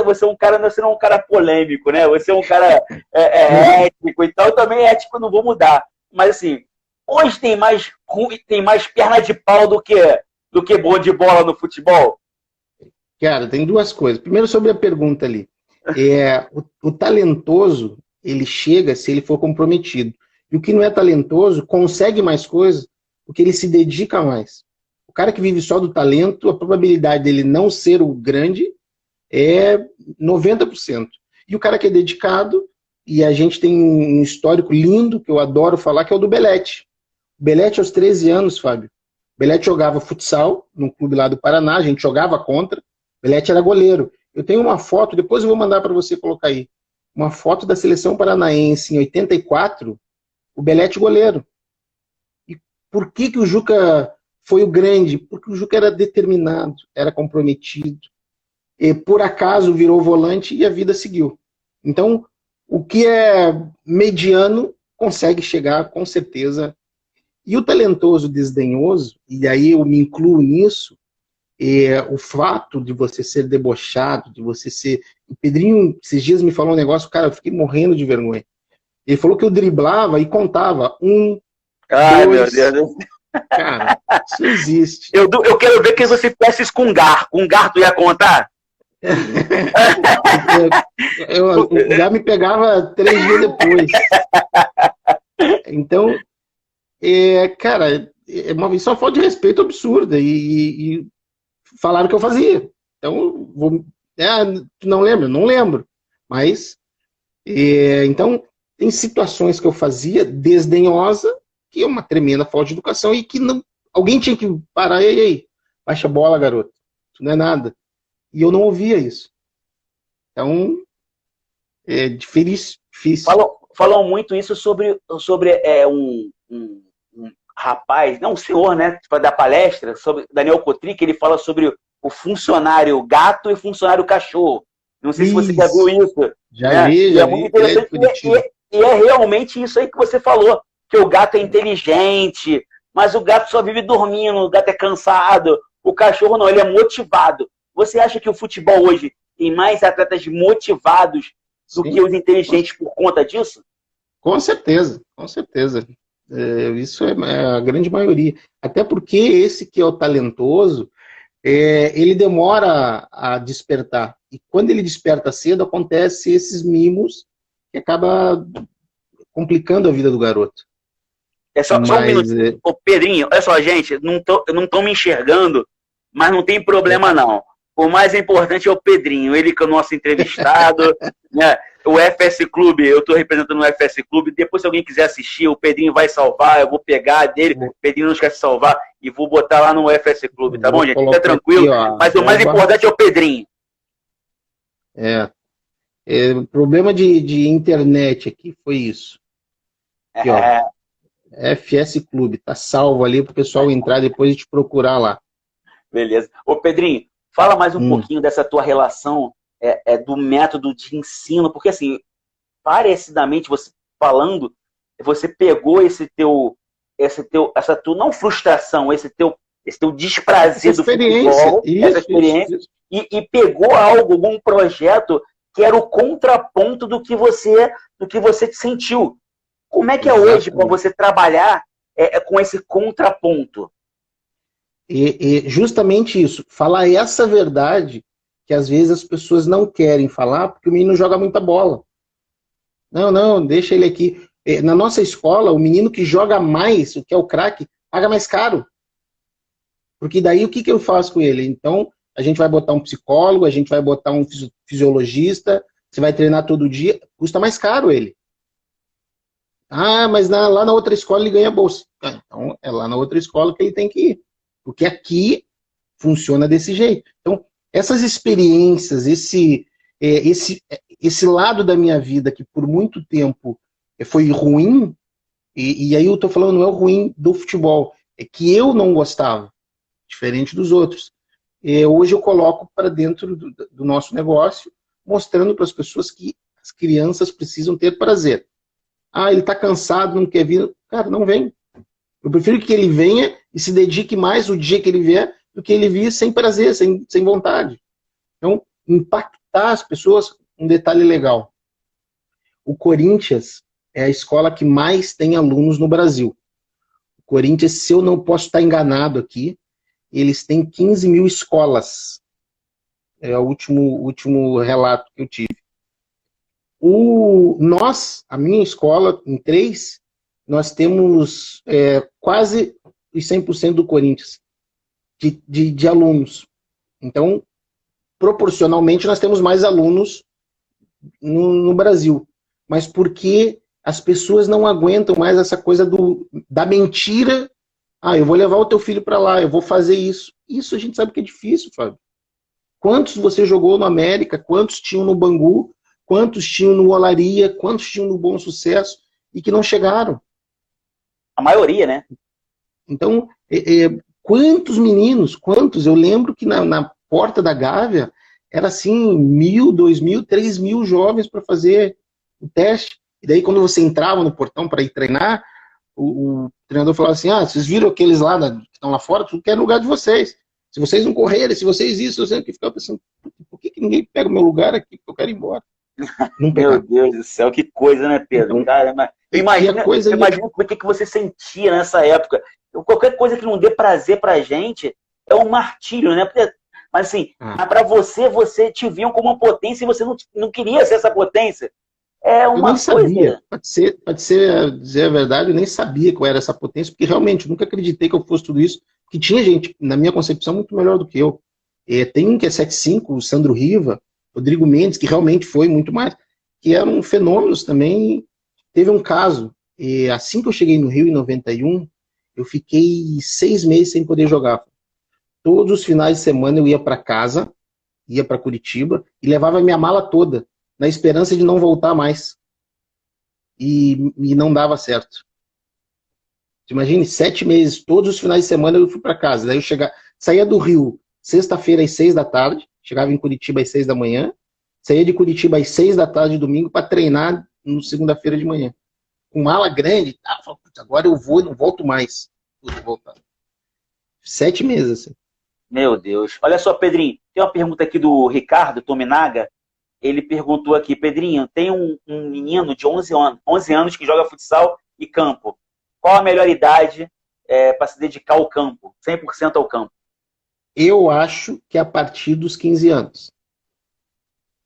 Você é um cara, você não é um cara polêmico, né? Você é um cara ético e tal. Eu também ético, não vou mudar. Mas assim, hoje tem mais perna de pau do que bom de bola no futebol? Cara, tem duas coisas. Primeiro, sobre a pergunta ali. O talentoso, ele chega se ele for comprometido. E o que não é talentoso consegue mais coisas porque ele se dedica mais. O cara que vive só do talento, a probabilidade dele não ser o grande é 90%. E o cara que é dedicado, e a gente tem um histórico lindo, que eu adoro falar, que é o do Belete. O Belete, aos 13 anos, Fábio, o Belete jogava futsal num clube lá do Paraná, a gente jogava contra, o Belete era goleiro. Eu tenho uma foto, depois eu vou mandar para você colocar aí, uma foto da seleção paranaense em 84, o Belete goleiro. E por que o Juca foi o grande? Porque o Juca era determinado, era comprometido. E por acaso virou volante e a vida seguiu. Então, o que é mediano consegue chegar com certeza. E o talentoso desdenhoso, e aí eu me incluo nisso, o fato de você ser debochado, de você ser... O Pedrinho, esses dias, me falou um negócio, cara, eu fiquei morrendo de vergonha. Ele falou que eu driblava e contava. Ai, dois... meu Deus. Cara, isso não existe. Eu quero ver que você fizesse isso com Gar. Com Gar, tu ia contar? O Gar me pegava 3 dias depois. Então, cara, isso é uma falta de respeito absurda. E falaram que eu fazia. Então, tu não lembra? Não lembro. Mas, então, tem situações que eu fazia desdenhosa, que é uma tremenda falta de educação e que não, alguém tinha que parar. Ei, baixa a bola, garoto. Isso não é nada. E eu não ouvia isso. Então, é difícil. Falam muito isso sobre um rapaz, não um senhor, né, da palestra, sobre Daniel Cotri, que ele fala sobre o funcionário gato e funcionário cachorro. Não sei se você já viu isso. Já vi. É muito interessante. E é realmente isso aí que você falou, que o gato é inteligente, mas o gato só vive dormindo, o gato é cansado, o cachorro não, ele é motivado. Você acha que o futebol hoje tem mais atletas motivados do que os inteligentes por conta disso? Com certeza, com certeza. Isso é a grande maioria. Até porque esse que é o talentoso, ele demora a despertar. E quando ele desperta cedo, acontece esses mimos que acaba complicando a vida do garoto. Só um minutinho. Ô, Pedrinho, olha só, gente, não estão me enxergando, mas não tem problema não. O mais importante é o Pedrinho, ele que é o nosso entrevistado, né? O FS Clube, eu estou representando o FS Clube. Depois, se alguém quiser assistir, o Pedrinho vai salvar, eu vou pegar dele, o Pedrinho não esquece de salvar, e vou botar lá no FS Clube, tá bom, gente? Fica tranquilo, aqui, mas o mais importante é o Pedrinho. O problema de internet aqui foi isso. Aqui, ó, FS Clube, tá salvo ali para o pessoal entrar depois e te procurar lá. Beleza. Ô, Pedrinho, fala mais um pouquinho dessa tua relação do método de ensino, porque assim, parecidamente, você falando, você pegou essa tua, não frustração, esse teu desprazer do futebol, essa experiência, e pegou algum projeto que era o contraponto do que você sentiu. Como é que é hoje para você trabalhar com esse contraponto? E justamente isso, falar essa verdade que às vezes as pessoas não querem falar porque o menino joga muita bola. Não, deixa ele aqui. Na nossa escola, o menino que joga mais, o que é o craque, paga mais caro. Porque daí o que eu faço com ele? Então, a gente vai botar um psicólogo, a gente vai botar um fisiologista, você vai treinar todo dia, custa mais caro ele. Mas lá na outra escola ele ganha bolsa. Então, é lá na outra escola que ele tem que ir. Porque aqui funciona desse jeito. Então, essas experiências, esse lado da minha vida que por muito tempo foi ruim, e aí eu estou falando, não é o ruim do futebol, é que eu não gostava, diferente dos outros. Hoje eu coloco para dentro do nosso negócio, mostrando para as pessoas que as crianças precisam ter prazer. Ele está cansado, não quer vir. Cara, não vem. Eu prefiro que ele venha e se dedique mais o dia que ele vier do que ele vir sem prazer, sem vontade. Então, impactar as pessoas, um detalhe legal. O Corinthians é a escola que mais tem alunos no Brasil. O Corinthians, se eu não posso estar enganado aqui, eles têm 15 mil escolas. É o último relato que eu tive. A minha escola, em 3, nós temos quase os 100% do Corinthians de alunos. Então, proporcionalmente, nós temos mais alunos no Brasil. Mas porque as pessoas não aguentam mais essa coisa da mentira. Eu vou levar o teu filho para lá, eu vou fazer isso. Isso a gente sabe que é difícil, Fábio. Quantos você jogou no América? Quantos tinham no Bangu? Quantos tinham no Olaria? Quantos tinham no Bom Sucesso? E que não chegaram? A maioria, né? Então, quantos meninos? Quantos? Eu lembro que na porta da Gávea era assim, 1.000, 2.000, 3.000 jovens para fazer o teste. E daí, quando você entrava no portão para ir treinar, o treinador falava assim, vocês viram aqueles lá que estão lá fora? Tudo que é lugar de vocês. Se vocês não correrem, se vocês isso, eu sempre ficava pensando, por que ninguém pega o meu lugar aqui, porque eu quero ir embora? Meu Deus do céu, que coisa, né, Pedro? Então, cara, imagina o que você sentia nessa época. Qualquer coisa que não dê prazer pra gente é um martírio, né? Mas assim, pra você te viam como uma potência e você não queria ser essa potência. É uma coisa... Eu nem sabia, pode ser dizer a verdade, eu nem sabia qual era essa potência, porque realmente eu nunca acreditei que eu fosse tudo isso, que tinha gente, na minha concepção, muito melhor do que eu. Tem um que é 7'5", o Sandro Riva, Rodrigo Mendes, que realmente foi muito mais, que eram fenômenos também. Teve um caso, assim que eu cheguei no Rio em 91, eu fiquei 6 meses sem poder jogar. Todos os finais de semana eu ia para casa, ia para Curitiba, e levava minha mala toda, na esperança de não voltar mais. E não dava certo. Imagine, 7 meses, todos os finais de semana eu fui para casa. Daí eu saía do Rio, sexta-feira às 6 da tarde, chegava em Curitiba às 6 da manhã, saía de Curitiba às 6 da tarde domingo para treinar no segunda-feira de manhã. Com mala grande, agora eu vou e não volto mais. Vou voltar. 7 meses, assim. Meu Deus. Olha só, Pedrinho, tem uma pergunta aqui do Ricardo Tominaga. Ele perguntou aqui, Pedrinho, tem um menino de 11 anos que joga futsal e campo. Qual a melhor idade para se dedicar ao campo, 100% ao campo? Eu acho que a partir dos 15 anos.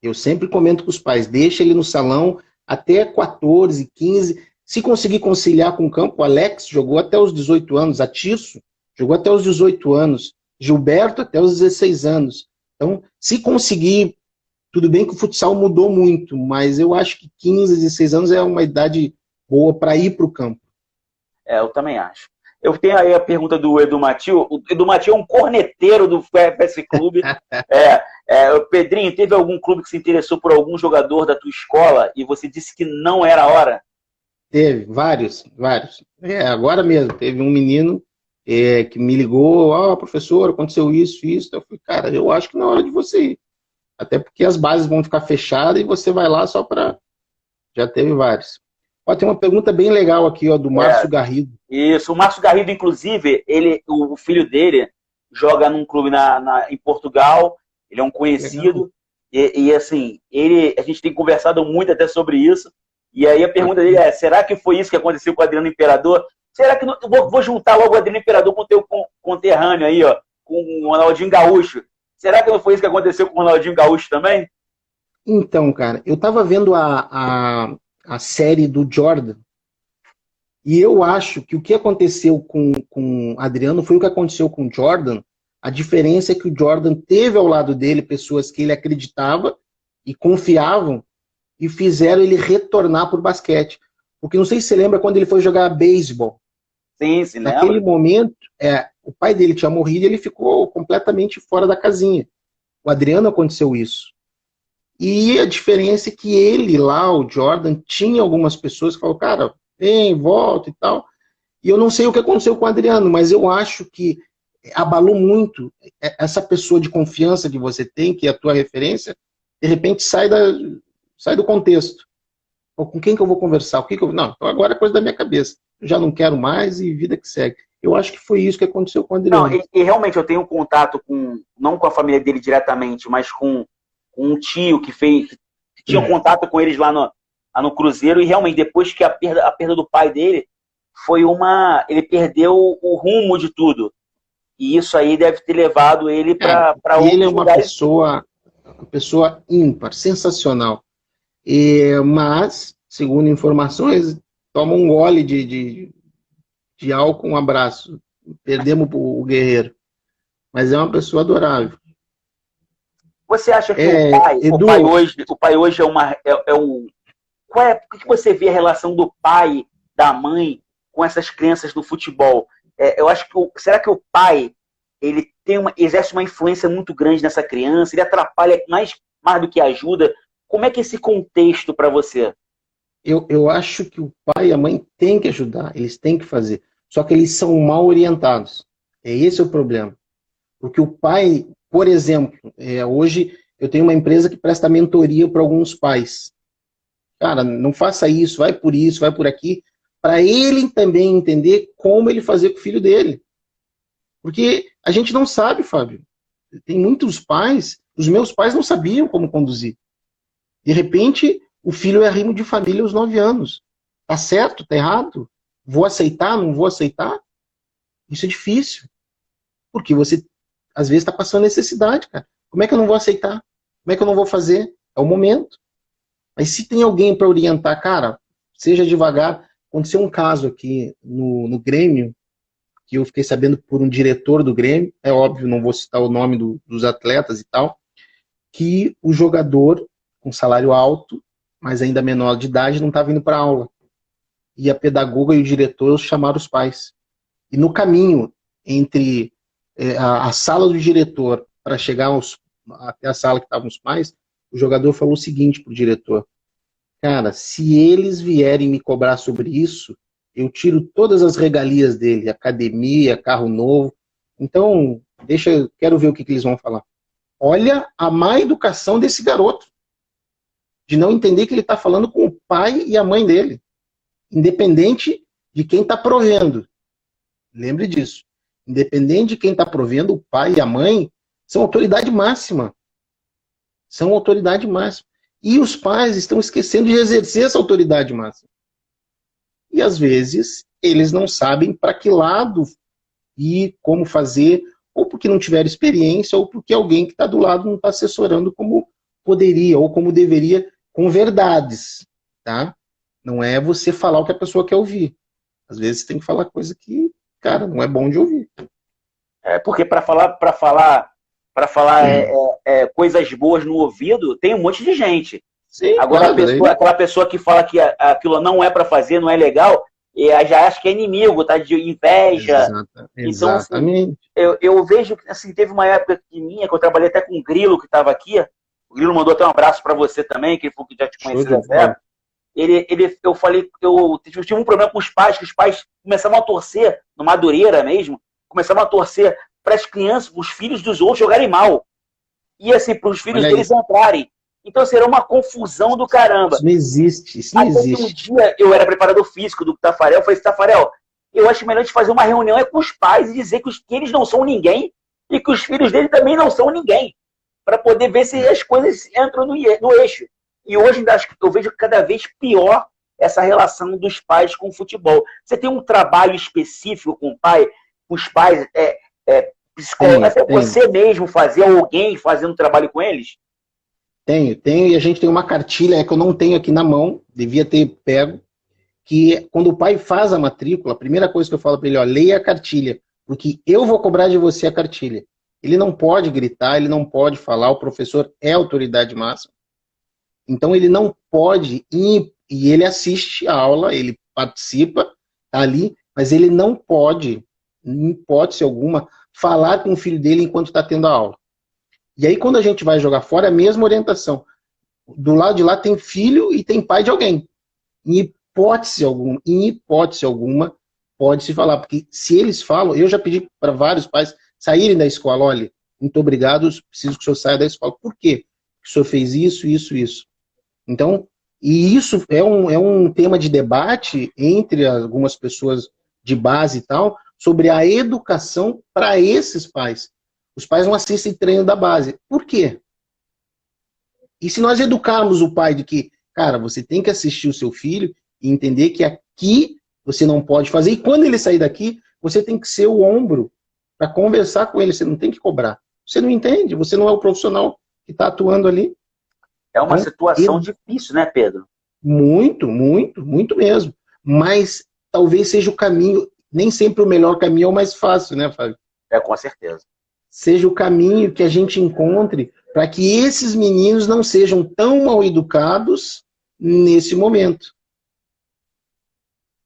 Eu sempre comento com os pais, deixa ele no salão até 14, 15. Se conseguir conciliar com o campo, o Alex jogou até os 18 anos, a Tirso jogou até os 18 anos, Gilberto até os 16 anos. Então, se conseguir, tudo bem que o futsal mudou muito, mas eu acho que 15, 16 anos é uma idade boa para ir para o campo. Eu também acho. Eu tenho aí a pergunta do Edu Matil. O Edu Matil é um corneteiro do FS Clube. Pedrinho, teve algum clube que se interessou por algum jogador da tua escola e você disse que não era a hora? Teve, vários. Agora mesmo, teve um menino que me ligou, professor, aconteceu isso. Eu falei, cara, eu acho que não é hora de você ir. Até porque as bases vão ficar fechadas e você vai lá só para... Já teve vários. Tem uma pergunta bem legal aqui, do Márcio Garrido. Isso, o Márcio Garrido, inclusive, o filho dele joga num clube em Portugal, ele é um conhecido, e assim, a gente tem conversado muito até sobre isso, e aí a pergunta dele é, será que foi isso que aconteceu com o Adriano Imperador? Será que vou juntar logo o Adriano Imperador com o teu conterrâneo aí, com o Ronaldinho Gaúcho? Será que não foi isso que aconteceu com o Ronaldinho Gaúcho também? Então, cara, eu tava vendo a série do Jordan, e eu acho que o que aconteceu com Adriano foi o que aconteceu com o Jordan. A diferença é que o Jordan teve ao lado dele pessoas que ele acreditava e confiavam e fizeram ele retornar para o basquete. Porque não sei se você lembra quando ele foi jogar beisebol. Sim, naquele momento, o pai dele tinha morrido e ele ficou completamente fora da casinha. O Adriano aconteceu isso. E a diferença é que ele lá, o Jordan, tinha algumas pessoas que falaram, cara, vem, volta e tal. E eu não sei o que aconteceu com o Adriano, mas eu acho que abalou muito essa pessoa de confiança que você tem, que é a tua referência, de repente sai do contexto. Com quem que eu vou conversar? Não, então agora é coisa da minha cabeça. Eu já não quero mais e vida que segue. Eu acho que foi isso que aconteceu com o Não, Adriano. e realmente eu tenho contato não com a família dele diretamente, mas com um tio que tinha um contato com eles lá no Cruzeiro, e realmente depois que a perda do pai dele ele perdeu o rumo de tudo. E isso aí deve ter levado ele Cara, para ele é outros lugares. uma pessoa ímpar, sensacional. Mas, segundo informações, toma um gole de álcool, um abraço. Perdemos o Guerreiro. Mas é uma pessoa adorável. Você acha que Edu, o pai hoje o que você vê a relação do pai, da mãe com essas crianças do futebol? Eu acho que será que o pai ele exerce uma influência muito grande nessa criança? Ele atrapalha mais do que ajuda? Como é que é esse contexto para você? eu acho que o pai e a mãe têm que ajudar, eles têm que fazer. Só que eles são mal orientados. Esse é o problema. Porque o pai, por exemplo, hoje eu tenho uma empresa que presta mentoria para alguns pais. Cara, não faça isso, vai por aqui, para ele também entender como ele fazer com o filho dele. Porque a gente não sabe, Fábio. Tem muitos pais, os meus pais não sabiam como conduzir. De repente, o filho é arrimo de família aos 9 anos. Tá certo? Tá errado? Vou aceitar? Não vou aceitar? Isso é difícil. Porque você, às vezes, está passando necessidade, cara. Como é que eu não vou aceitar? Como é que eu não vou fazer? É o momento. Mas se tem alguém para orientar, cara, seja devagar. Aconteceu um caso aqui no Grêmio, que eu fiquei sabendo por um diretor do Grêmio, é óbvio, não vou citar o nome dos atletas e tal, que o jogador com salário alto, mas ainda menor de idade, não estava indo para aula. E a pedagoga e o diretor chamaram os pais. E no caminho entre a sala do diretor para chegar até a sala que estavam os pais, o jogador falou o seguinte pro diretor: cara, se eles vierem me cobrar sobre isso, eu tiro todas as regalias dele, academia, carro novo. Então, quero ver o que eles vão falar. Olha a má educação desse garoto, de não entender que ele está falando com o pai e a mãe dele, independente de quem está provendo. Lembre disso. Independente de quem está provendo, o pai e a mãe são autoridade máxima. São autoridade máxima. E os pais estão esquecendo de exercer essa autoridade máxima. E às vezes eles não sabem para que lado ir, como fazer, ou porque não tiveram experiência, ou porque alguém que está do lado não está assessorando como poderia, ou como deveria, com verdades. Tá? Não é você falar o que a pessoa quer ouvir. Às vezes você tem que falar coisa que, cara, não é bom de ouvir. Porque para falar coisas boas no ouvido, tem um monte de gente. Sim, Agora, claro, aquela pessoa que fala que aquilo não é para fazer, não é legal, e já acha que é inimigo, tá? De inveja. Então, assim, exatamente. eu vejo que assim, teve uma época minha que eu trabalhei até com o Grilo, que estava aqui. O Grilo mandou até um abraço para você também, que ele falou que já te conhecia nessa época. Eu tive um problema com os pais, que os pais começavam a torcer, no Madureira mesmo, começavam a torcer para as crianças, para os filhos dos outros jogarem mal. E assim, para os filhos deles entrarem. Então será uma confusão do caramba. Isso não existe, isso não existe. Um dia eu era preparador físico do Tafarel, eu falei, Tafarel, eu acho melhor a gente fazer uma reunião com os pais e dizer que eles não são ninguém e que os filhos dele também não são ninguém, para poder ver se as coisas entram no eixo. E hoje eu vejo cada vez pior essa relação dos pais com o futebol. Você tem um trabalho específico com os pais, psicólogo, até você mesmo fazer, ou alguém fazendo trabalho com eles? Tenho, e a gente tem uma cartilha que eu não tenho aqui na mão, devia ter pego, que quando o pai faz a matrícula, a primeira coisa que eu falo para ele, leia a cartilha, porque eu vou cobrar de você a cartilha. Ele não pode gritar, ele não pode falar, o professor é autoridade máxima. Então ele não pode ir, e ele assiste a aula, ele participa, tá ali, mas ele não pode, em hipótese alguma, falar com o filho dele enquanto está tendo a aula. E aí quando a gente vai jogar fora, é a mesma orientação. Do lado de lá tem filho e tem pai de alguém. Em hipótese alguma, pode-se falar. Porque se eles falam, eu já pedi para vários pais saírem da escola, olha, muito obrigado, preciso que o senhor saia da escola. Por quê? Porque o senhor fez isso, isso, isso. Então, e isso é um tema de debate entre algumas pessoas de base e tal, sobre a educação para esses pais. Os pais não assistem treino da base. Por quê? E se nós educarmos o pai de que, cara, você tem que assistir o seu filho e entender que aqui você não pode fazer, e quando ele sair daqui, você tem que ser o ombro para conversar com ele, você não tem que cobrar. Você não entende, você não é o profissional que está atuando ali. É uma situação difícil, né, Pedro? Muito, muito, muito mesmo. Mas talvez seja o caminho, nem sempre o melhor caminho é o mais fácil, né, Fábio? Com certeza. Seja o caminho que a gente encontre para que esses meninos não sejam tão mal educados nesse momento.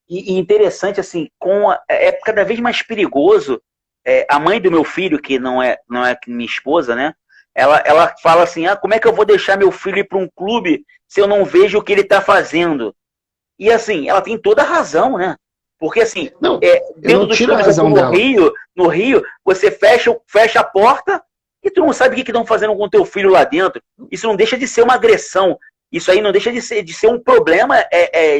E interessante, assim, é cada vez mais perigoso. A mãe do meu filho, que não é minha esposa, né? Ela fala assim, como é que eu vou deixar meu filho ir para um clube se eu não vejo o que ele está fazendo? E assim, ela tem toda a razão, né? Porque assim, dentro dos clubes no Rio, você fecha a porta e tu não sabe o que estão fazendo com o teu filho lá dentro. Isso não deixa de ser uma agressão. Isso aí não deixa de ser um problema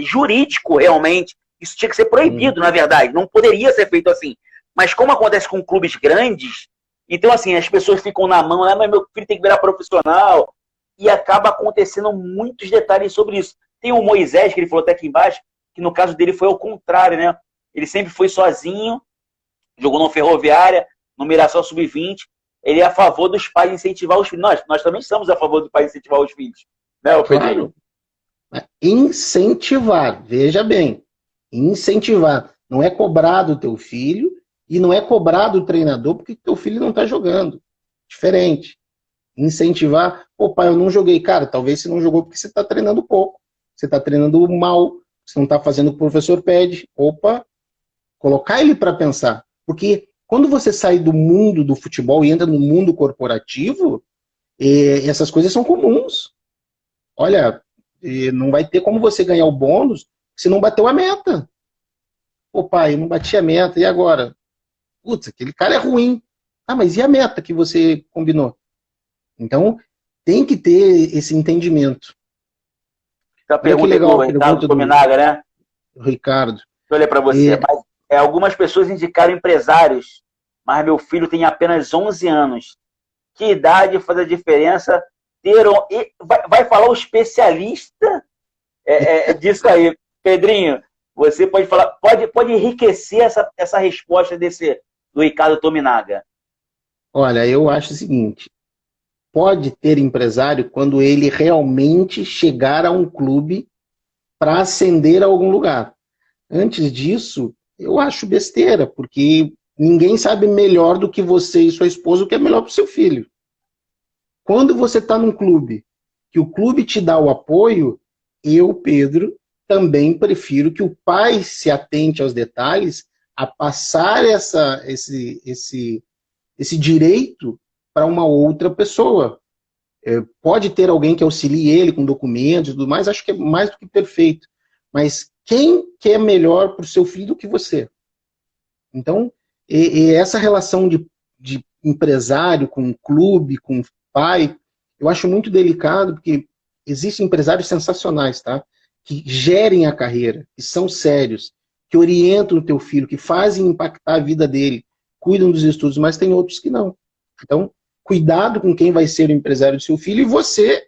jurídico, realmente. Isso tinha que ser proibido, na verdade. Não poderia ser feito assim. Mas como acontece com clubes grandes, então assim, as pessoas ficam na mão, mas meu filho tem que virar profissional. E acaba acontecendo muitos detalhes sobre isso. Tem o Moisés, que ele falou até aqui embaixo, que no caso dele foi ao contrário, né? Ele sempre foi sozinho, jogou no Ferroviária, no Mirassol Sub-20. Ele é a favor dos pais incentivar os filhos. Nós também estamos a favor dos pais incentivar os filhos. Né, Pedrinho? Incentivar, veja bem. Incentivar. Não é cobrar do teu filho e não é cobrar do treinador porque teu filho não está jogando. Diferente. Incentivar. Pô, pai, eu não joguei. Cara, talvez você não jogou porque você está treinando pouco. Você está treinando mal. Você não está fazendo o que o professor pede. Opa, colocar ele para pensar. Porque quando você sai do mundo do futebol e entra no mundo corporativo, essas coisas são comuns. Olha, não vai ter como você ganhar o bônus se não bateu a meta. Pô, pai, eu não bati a meta, e agora? Putz, aquele cara é ruim. Mas e a meta que você combinou? Então, tem que ter esse entendimento. Então, a pergunta legal, do Ricardo Tominaga, né? Ricardo. Deixa eu ler para você. Algumas pessoas indicaram empresários, mas meu filho tem apenas 11 anos. Que idade faz a diferença? Vai falar o especialista disso aí. Pedrinho, você pode falar, pode enriquecer essa resposta do Ricardo Tominaga. Olha, eu acho o seguinte, pode ter empresário quando ele realmente chegar a um clube para ascender a algum lugar. Antes disso, eu acho besteira, porque ninguém sabe melhor do que você e sua esposa o que é melhor para o seu filho. Quando você está num clube, que o clube te dá o apoio, eu, Pedro, também prefiro que o pai se atente aos detalhes, a passar esse direito para uma outra pessoa. Pode ter alguém que auxilie ele com documentos e tudo mais, acho que é mais do que perfeito. Mas quem quer melhor para o seu filho do que você? Então, essa relação de empresário com clube, com pai, eu acho muito delicado, porque existem empresários sensacionais, tá? Que gerem a carreira, que são sérios, que orientam o teu filho, que fazem impactar a vida dele, cuidam dos estudos, mas tem outros que não. Então, cuidado com quem vai ser o empresário do seu filho, e você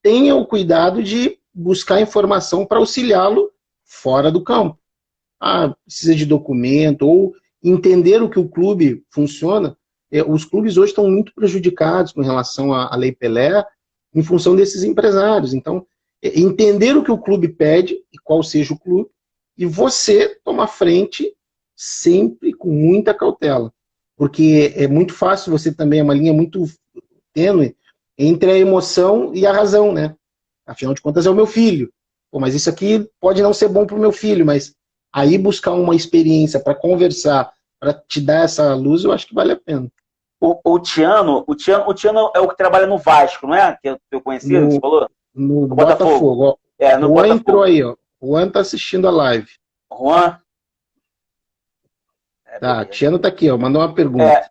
tenha o cuidado de buscar informação para auxiliá-lo fora do campo. Precisa de documento, ou entender o que o clube funciona. Os clubes hoje estão muito prejudicados com relação à Lei Pelé, em função desses empresários. Então, entender o que o clube pede, e qual seja o clube, e você tomar frente sempre com muita cautela. Porque é muito fácil, você também, é uma linha muito tênue entre a emoção e a razão, né? Afinal de contas, é o meu filho. Mas isso aqui pode não ser bom para o meu filho, mas aí buscar uma experiência para conversar, para te dar essa luz, eu acho que vale a pena. O Tiano é o que trabalha no Vasco, não é? Que é o teu conhecido, você falou? No Botafogo. No Juan Botafogo. Entrou aí, ó. Juan tá assistindo a live. Juan? Tá, Tiano tá aqui, ó. Mandou uma pergunta.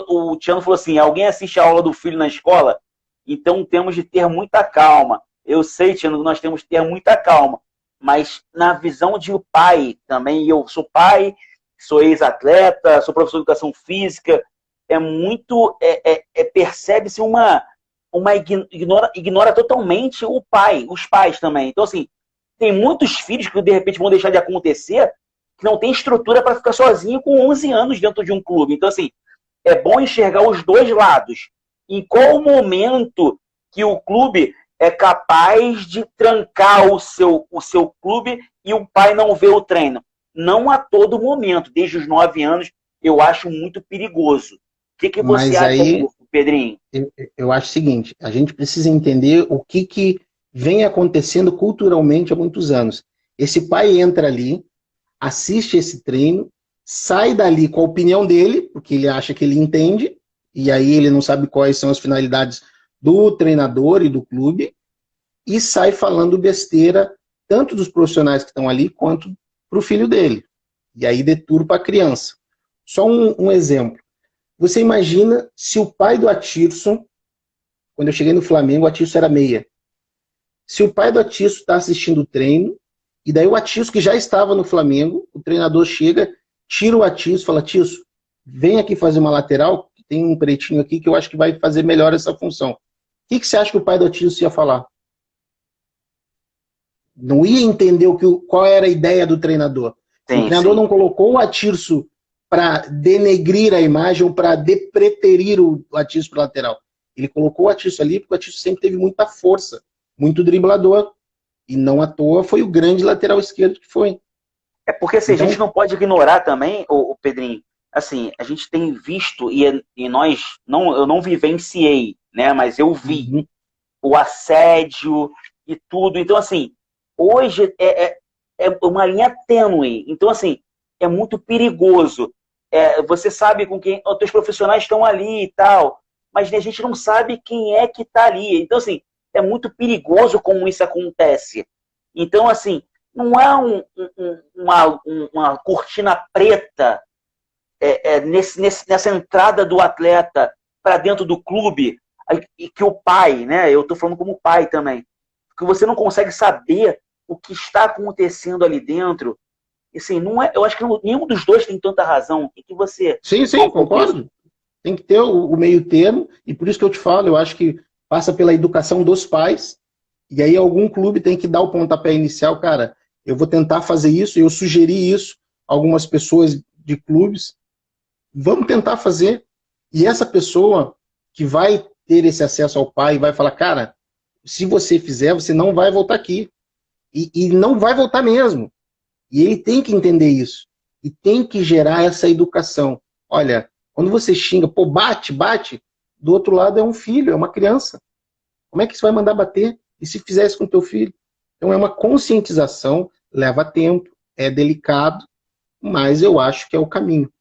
O Tiano falou assim, alguém assiste a aula do filho na escola? Então temos de ter muita calma. Eu sei, Tiano, que nós temos de ter muita calma. Mas na visão de pai também, eu sou pai, sou ex-atleta, sou professor de educação física, percebe-se ignora totalmente o pai, os pais também. Então, assim, tem muitos filhos que de repente vão deixar de acontecer que não tem estrutura para ficar sozinho com 11 anos dentro de um clube. Então, assim, é bom enxergar os dois lados. Em qual momento que o clube é capaz de trancar o seu clube e o pai não vê o treino? Não a todo momento. Desde os 9 anos, eu acho muito perigoso. O que você acha disso, Pedrinho? Eu acho o seguinte, a gente precisa entender o que vem acontecendo culturalmente há muitos anos. Esse pai entra ali, assiste esse treino, sai dali com a opinião dele, porque ele acha que ele entende, e aí ele não sabe quais são as finalidades do treinador e do clube, e sai falando besteira, tanto dos profissionais que estão ali, quanto para o filho dele. E aí deturpa a criança. Só um exemplo. Você imagina se o pai do Atirson, quando eu cheguei no Flamengo, o Atirson era meia. Se o pai do Atirson está assistindo o treino, e daí o Atirson, que já estava no Flamengo, o treinador chega, tira o Atirson e fala, Atirson, vem aqui fazer uma lateral, tem um pretinho aqui que eu acho que vai fazer melhor essa função. O que você acha que o pai do Atirson ia falar? Não ia entender qual era a ideia do treinador. Sim, o treinador não colocou o Atirson para denegrir a imagem ou para depreterir o Atirson para lateral. Ele colocou o Atirson ali porque o Atirson sempre teve muita força, muito driblador. E não à toa foi o grande lateral esquerdo que foi. É porque assim, então, a gente não pode ignorar também, o Pedrinho, assim, a gente tem visto, e eu não vivenciei, né, mas eu vi o assédio e tudo. Então, assim, hoje é uma linha tênue. Então, assim, é muito perigoso. Você sabe com quem os teus profissionais estão ali e tal, mas a gente não sabe quem é que está ali. Então, assim, é muito perigoso como isso acontece. Então, assim, não é uma cortina preta nessa entrada do atleta para dentro do clube, e que o pai, né? Eu estou falando como pai também, que você não consegue saber o que está acontecendo ali dentro. Assim, não é, eu acho que nenhum dos dois tem tanta razão. O que você... Sim, concordo. Tem que ter o meio termo, e por isso que eu te falo, eu acho que passa pela educação dos pais, e aí algum clube tem que dar o pontapé inicial, cara, eu vou tentar fazer isso, eu sugeri isso a algumas pessoas de clubes, vamos tentar fazer, e essa pessoa que vai ter esse acesso ao pai, vai falar, cara, se você fizer, você não vai voltar aqui, e não vai voltar mesmo, e ele tem que entender isso, e tem que gerar essa educação. Olha, quando você xinga, pô, bate, do outro lado é um filho, é uma criança. Como é que você vai mandar bater? E se fizer isso com o teu filho? Então é uma conscientização, leva tempo, é delicado, mas eu acho que é o caminho.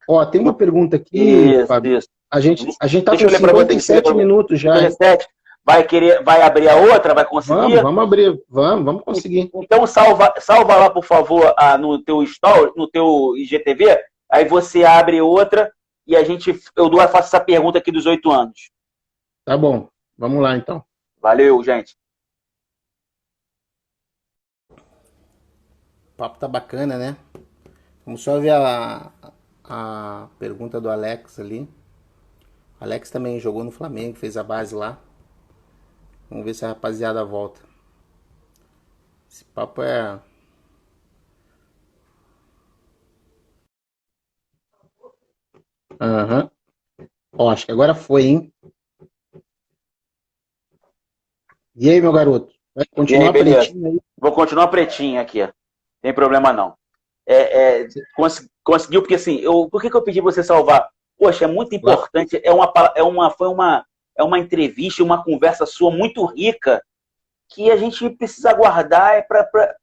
Ó, tem uma pergunta aqui, Fábio. Isso. A gente tá com 57 minutos já. 57. Vai abrir a outra? Vai conseguir? Vamos abrir, vamos conseguir. Então salva lá, por favor, no teu story, no teu IGTV, aí você abre outra e eu faço essa pergunta aqui dos 8 anos. Tá bom, vamos lá então. Valeu, gente. O papo tá bacana, né? Vamos só ver a pergunta do Alex ali. O Alex também jogou no Flamengo, fez a base lá. Vamos ver se a rapaziada volta. Esse papo é... Aham. Ó, acho que agora foi, hein? E aí, meu garoto? Vai continuar pretinho aí? Vou continuar pretinho aqui. Não tem problema não. Conseguiu, porque assim, por que eu pedi você salvar? Poxa, é muito importante. É uma entrevista, uma conversa sua muito rica que a gente precisa guardar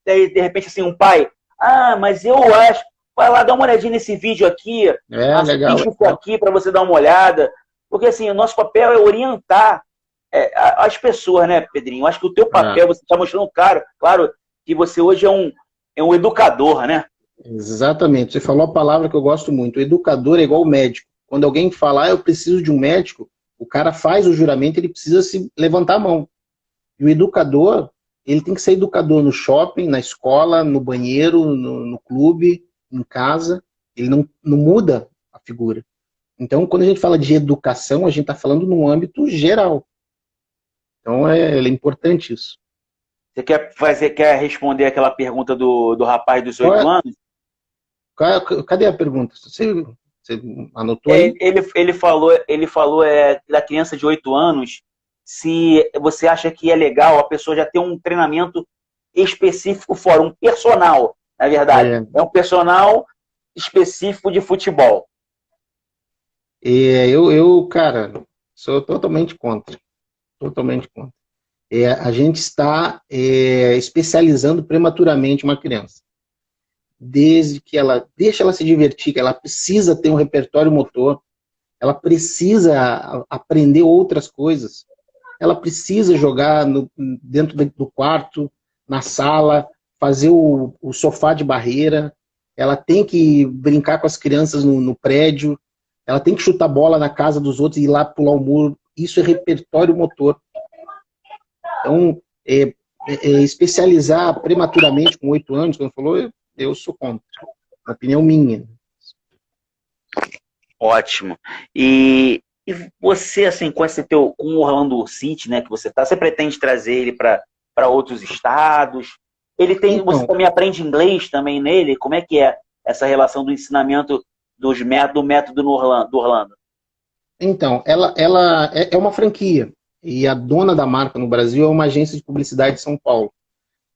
de repente assim, um pai, mas eu acho, vai lá, dá uma olhadinha nesse vídeo aqui, legal, isso aqui para você dar uma olhada, porque assim, o nosso papel é orientar as pessoas, né, Pedrinho? Eu acho que o teu papel, você está mostrando claro, que você hoje é um educador, né? Exatamente, você falou a palavra que eu gosto muito, o educador é igual o médico. Quando alguém falar, eu preciso de um médico, o cara faz o juramento, ele precisa se levantar a mão. E o educador, ele tem que ser educador no shopping, na escola, no banheiro, no clube, em casa. ele não muda a figura. Então, quando a gente fala de educação, a gente está falando num âmbito geral. Então, é importante isso. Você quer responder aquela pergunta do rapaz dos 8 anos? Cadê a pergunta? Você anotou aí? Ele falou da criança de 8 anos, se você acha que é legal a pessoa já ter um treinamento específico fora, um personal, na verdade. É um personal específico de futebol. Cara, sou totalmente contra. Totalmente contra. A gente está especializando prematuramente uma criança. Desde que deixa ela se divertir, que ela precisa ter um repertório motor, ela precisa aprender outras coisas, ela precisa jogar dentro do quarto, na sala, fazer o sofá de barreira, ela tem que brincar com as crianças no prédio, ela tem que chutar bola na casa dos outros e ir lá pular o muro. Isso é repertório motor. Então, especializar prematuramente com 8 anos, como falou, eu sou contra. Na opinião minha. Ótimo. E você, assim, com o Orlando City, né, que você pretende trazer ele para outros estados? Você também aprende inglês também nele? Como é que é essa relação do ensinamento do método do Orlando? Então, ela é uma franquia. E a dona da marca no Brasil é uma agência de publicidade de São Paulo.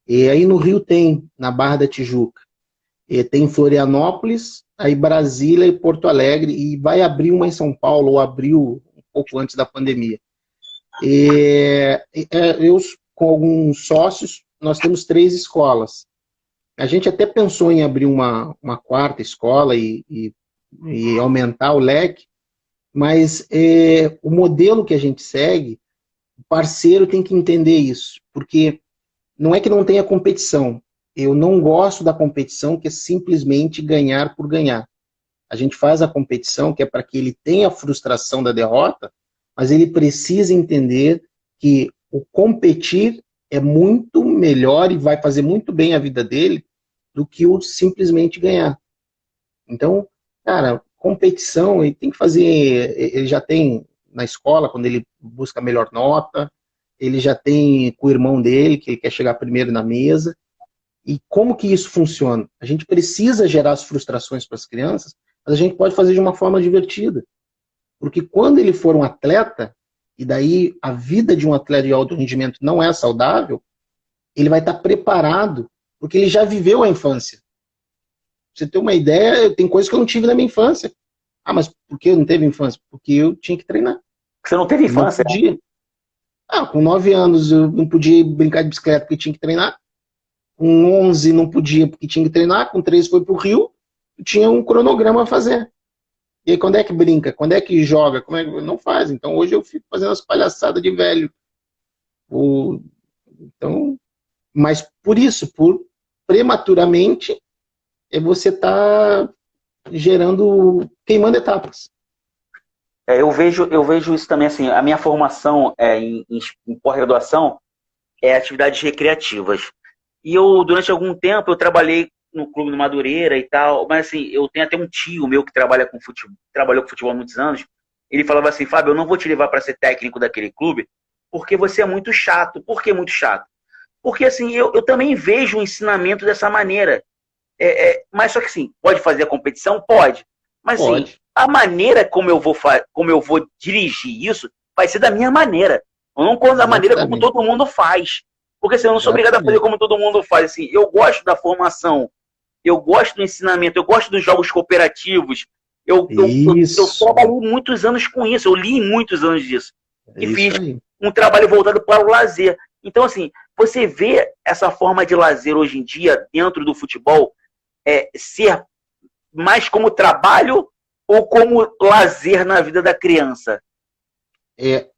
E aí no Rio tem, na Barra da Tijuca. E tem Florianópolis, aí Brasília e Porto Alegre. E vai abrir uma em São Paulo, ou abriu um pouco antes da pandemia. Eu, com alguns sócios, nós temos 3 escolas. A gente até pensou em abrir uma 4ª escola e aumentar o leque, mas o modelo que a gente segue, o parceiro tem que entender isso, porque não é que não tenha competição. Eu não gosto da competição que é simplesmente ganhar por ganhar. A gente faz a competição que é para que ele tenha a frustração da derrota, mas ele precisa entender que o competir é muito melhor e vai fazer muito bem a vida dele do que o simplesmente ganhar. Então, cara, competição, ele tem que fazer, ele já tem na escola, quando ele busca a melhor nota, ele já tem com o irmão dele, que ele quer chegar primeiro na mesa. E como que isso funciona? A gente precisa gerar as frustrações para as crianças, mas a gente pode fazer de uma forma divertida. Porque quando ele for um atleta, e daí a vida de um atleta de alto rendimento não é saudável, ele vai estar preparado, porque ele já viveu a infância. Pra você ter uma ideia, tem coisas que eu não tive na minha infância. Ah, mas por que eu não teve infância? Porque eu tinha que treinar. Você não teve infância? Não podia. Com 9 anos eu não podia brincar de bicicleta porque tinha que treinar. Com 11 não podia porque tinha que treinar. Com 13 foi pro Rio, tinha um cronograma a fazer. E aí quando é que brinca? Quando é que joga? Como é que não faz? Então hoje eu fico fazendo as palhaçadas de velho. Então, mas por isso, por prematuramente, você tá queimando etapas. Eu vejo isso também, assim, a minha formação em pós-graduação é atividades recreativas. E durante algum tempo, eu trabalhei no Clube do Madureira e tal, mas assim, eu tenho até um tio meu que trabalhou com futebol há muitos anos, ele falava assim, Fábio, eu não vou te levar para ser técnico daquele clube, porque você é muito chato. Por que muito chato? Porque assim, eu também vejo o ensinamento dessa maneira. Mas só que assim, pode fazer a competição? Pode. Mas Pode. Assim, a maneira como eu vou dirigir isso vai ser da minha maneira. Eu não conto da maneira como todo mundo faz. Porque assim, eu não sou obrigado a fazer como todo mundo faz. Assim, eu gosto da formação, eu gosto do ensinamento, eu gosto dos jogos cooperativos. Eu trabalhei muitos anos com isso, eu li muitos anos disso. E fiz um trabalho voltado para o lazer. Então, assim, você vê essa forma de lazer hoje em dia, dentro do futebol, ser mais como trabalho ou como lazer na vida da criança?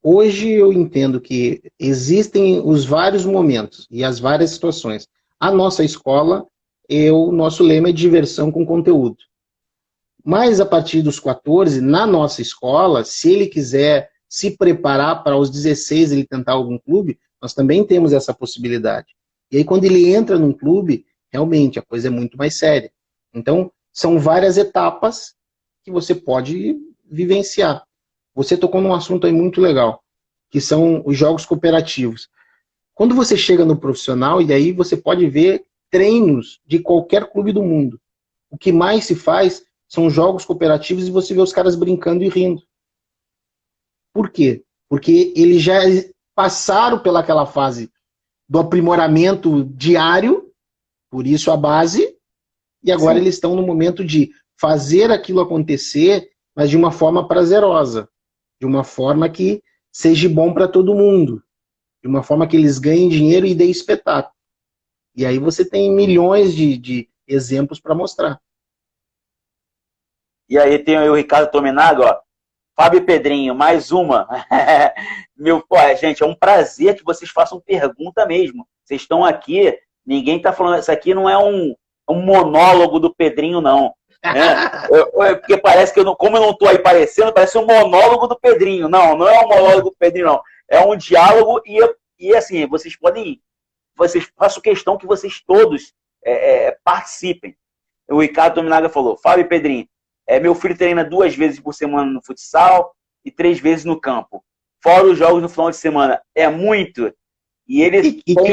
Hoje eu entendo que existem os vários momentos e as várias situações. A nossa escola, o nosso lema é diversão com conteúdo. Mas a partir dos 14, na nossa escola, se ele quiser se preparar para os 16 ele tentar algum clube, nós também temos essa possibilidade. E aí quando ele entra num clube, realmente a coisa é muito mais séria. Então, são várias etapas que você pode vivenciar. Você tocou num assunto aí muito legal, que são os jogos cooperativos. Quando você chega no profissional, e aí você pode ver treinos de qualquer clube do mundo. O que mais se faz são jogos cooperativos e você vê os caras brincando e rindo. Por quê? Porque eles já passaram pelaquela fase do aprimoramento diário, por isso a base, e agora eles estão no momento de fazer aquilo acontecer, mas de uma forma prazerosa, de uma forma que seja bom para todo mundo, de uma forma que eles ganhem dinheiro e dê espetáculo. E aí você tem milhões de exemplos para mostrar. E aí tem o Ricardo Tominaga, ó. Fábio e Pedrinho, mais uma. Gente, é um prazer que vocês façam pergunta mesmo. Vocês estão aqui, ninguém está falando, isso aqui não é um monólogo do Pedrinho, não. Né? Porque parece que, como eu não estou aí parecendo, parece um monólogo do Pedrinho. Não, não é um monólogo do Pedrinho, não. É um diálogo e assim, vocês faço questão que vocês todos participem. O Ricardo Dominaga falou, Fábio e Pedrinho, meu filho treina 2 vezes por semana no futsal e 3 vezes no campo. Fora os jogos no final de semana. É muito. E ele que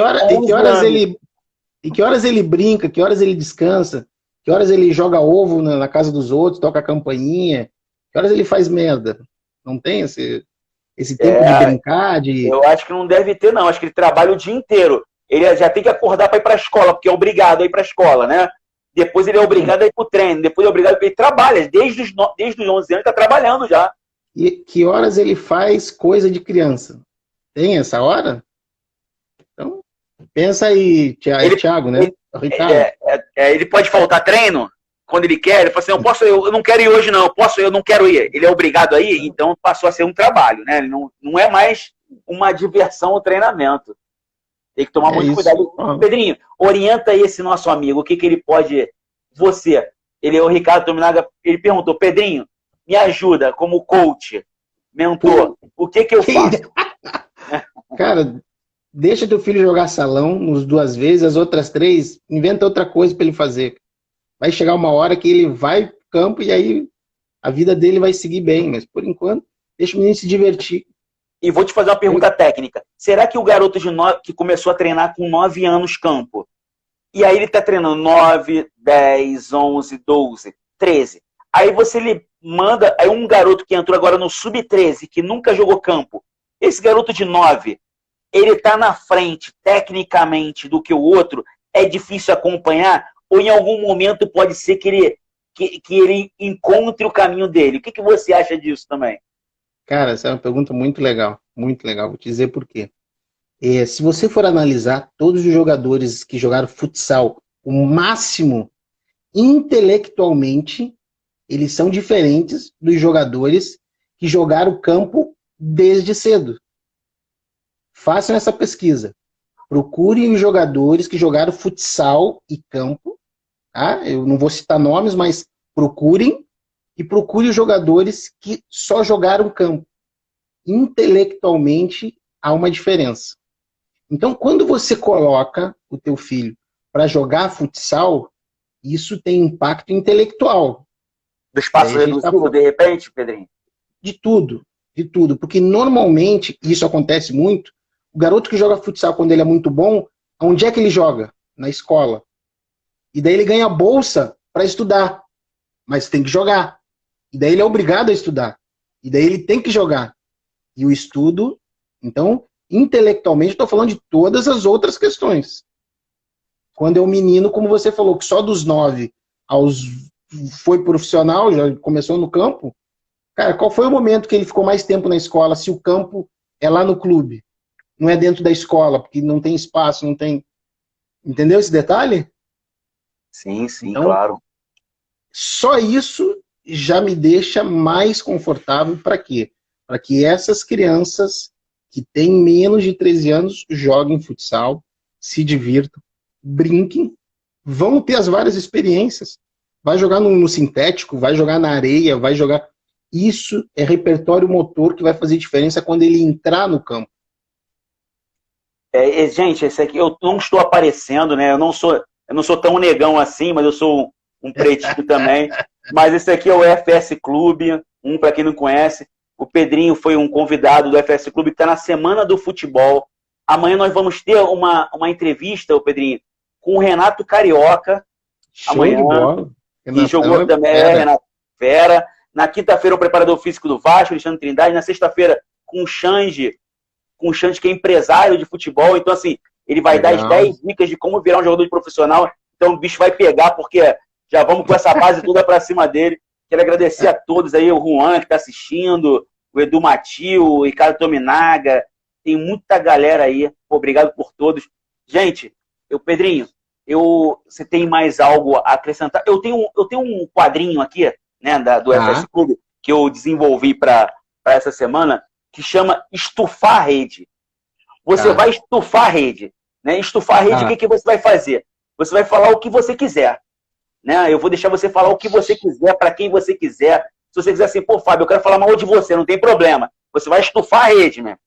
horas ele brinca, que horas ele descansa, que horas ele joga ovo na casa dos outros, toca a campainha, que horas ele faz merda. Não tem esse tempo de brincar? Eu acho que não deve ter, não. Acho que ele trabalha o dia inteiro. Ele já tem que acordar para ir para a escola, porque é obrigado a ir para a escola, né? Depois ele é obrigado a ir para o treino. Depois é obrigado a ir. Ele trabalha. Desde os 11 anos ele está trabalhando já. E que horas ele faz coisa de criança? Tem essa hora? Então, pensa aí, Thiago, né? Ele pode faltar treino quando ele quer. Ele fala assim, eu não quero ir hoje, não. Eu não quero ir. Ele é obrigado a ir, então passou a ser um trabalho, né? Ele não é mais uma diversão o treinamento. Tem que tomar muito cuidado. Pedrinho, orienta aí esse nosso amigo. O que ele pode... Ele é o Ricardo Dominaga. Ele perguntou, Pedrinho, me ajuda como coach, mentor. O que eu faço? Cara, deixa teu filho jogar salão nos 2 vezes, as outras 3, inventa outra coisa para ele fazer. Vai chegar uma hora que ele vai pro campo e aí a vida dele vai seguir bem. Mas, por enquanto, deixa o menino se divertir. E vou te fazer uma pergunta técnica. Será que o garoto que começou a treinar com 9 anos campo, e aí ele está treinando 9, 10, 11, 12, 13. Aí você lhe manda, aí um garoto que entrou agora no sub-13, que nunca jogou campo, esse garoto de 9, ele está na frente, tecnicamente, do que o outro, é difícil acompanhar, ou em algum momento pode ser que ele encontre o caminho dele. O que você acha disso também? Cara, essa é uma pergunta muito legal, muito legal. Vou te dizer por quê. Se você for analisar todos os jogadores que jogaram futsal, o máximo, intelectualmente, eles são diferentes dos jogadores que jogaram campo desde cedo. Façam essa pesquisa. Procurem os jogadores que jogaram futsal e campo. Tá? Eu não vou citar nomes, mas procurem. E procurem os jogadores que só jogaram campo. Intelectualmente, há uma diferença. Então, quando você coloca o teu filho para jogar futsal, isso tem impacto intelectual. Do espaço reduzido, de repente, Pedrinho? De tudo. Porque normalmente, isso acontece muito, o garoto que joga futsal quando ele é muito bom, onde é que ele joga? Na escola. E daí ele ganha bolsa para estudar. Mas tem que jogar. E daí ele é obrigado a estudar. E daí ele tem que jogar. E o estudo, então, intelectualmente, estou falando de todas as outras questões. Quando é um menino, como você falou, que só dos 9 foi profissional, já começou no campo, cara, qual foi o momento que ele ficou mais tempo na escola, se o campo é lá no clube? Não é dentro da escola, porque não tem espaço, não tem... Entendeu esse detalhe? Sim, então, claro. Só isso já me deixa mais confortável para quê? Para que essas crianças que têm menos de 13 anos joguem futsal, se divirtam, brinquem, vão ter as várias experiências. Vai jogar no sintético, vai jogar na areia, vai jogar... Isso é repertório motor que vai fazer diferença quando ele entrar no campo. Gente, esse aqui eu não estou aparecendo, né? Eu não sou tão negão assim, mas eu sou um pretinho também. Mas esse aqui é o FS Clube, para quem não conhece. O Pedrinho foi um convidado do FS Clube, que está na Semana do Futebol. Amanhã nós vamos ter uma entrevista, o Pedrinho, com o Renato Carioca. Show amanhã, de bola. que jogou também, Renato Fera. Na quinta-feira, o preparador físico do Vasco, Alexandre Trindade. Na sexta-feira, com o Xande, que é empresário de futebol. Então, assim, ele vai dar as 10 dicas de como virar um jogador de profissional. Então, o bicho vai pegar, porque já vamos com essa base toda para cima dele. Quero agradecer a todos aí, o Juan, que está assistindo, o Edu Matil, o Ricardo Tominaga. Tem muita galera aí. Obrigado por todos. Gente, Pedrinho, você tem mais algo a acrescentar? Eu tenho um quadrinho aqui, né, do FS Clube, que eu desenvolvi para essa semana, que chama Estufar a Rede. Você vai estufar a rede. Né? Estufar a rede, o que você vai fazer? Você vai falar o que você quiser. Né? Eu vou deixar você falar o que você quiser, para quem você quiser. Se você quiser assim, pô, Fábio, eu quero falar mal de você, não tem problema. Você vai estufar a rede, né?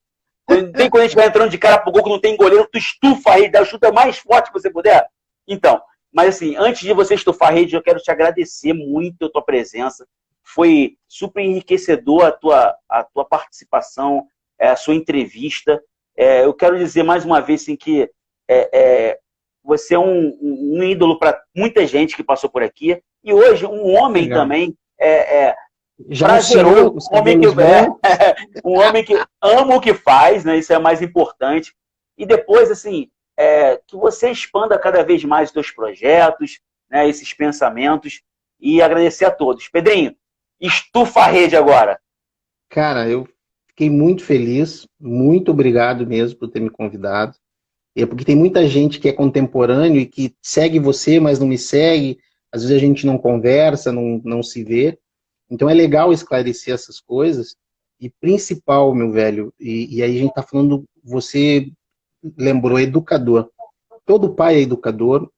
Tem quando a gente vai entrando de cara pro gol que não tem goleiro, tu estufa a rede, dá o chute mais forte que você puder. Então, mas assim, antes de você estufar a rede, eu quero te agradecer muito a tua presença. Foi super enriquecedor a tua participação, a sua entrevista. Eu quero dizer mais uma vez assim, que você é um ídolo para muita gente que passou por aqui. E hoje, um homem também prazeroso, um homem que ama o que faz, né? Isso é mais importante. E depois, assim, que você expanda cada vez mais os seus projetos, né, esses pensamentos, e agradecer a todos. Pedrinho, estufa a rede agora. Cara, eu fiquei muito feliz, muito obrigado mesmo por ter me convidado. Porque tem muita gente que é contemporâneo e que segue você, mas não me segue. Às vezes a gente não conversa, não se vê. Então é legal esclarecer essas coisas. E principal, meu velho, e aí a gente tá falando, você lembrou, educador. Todo pai é educador,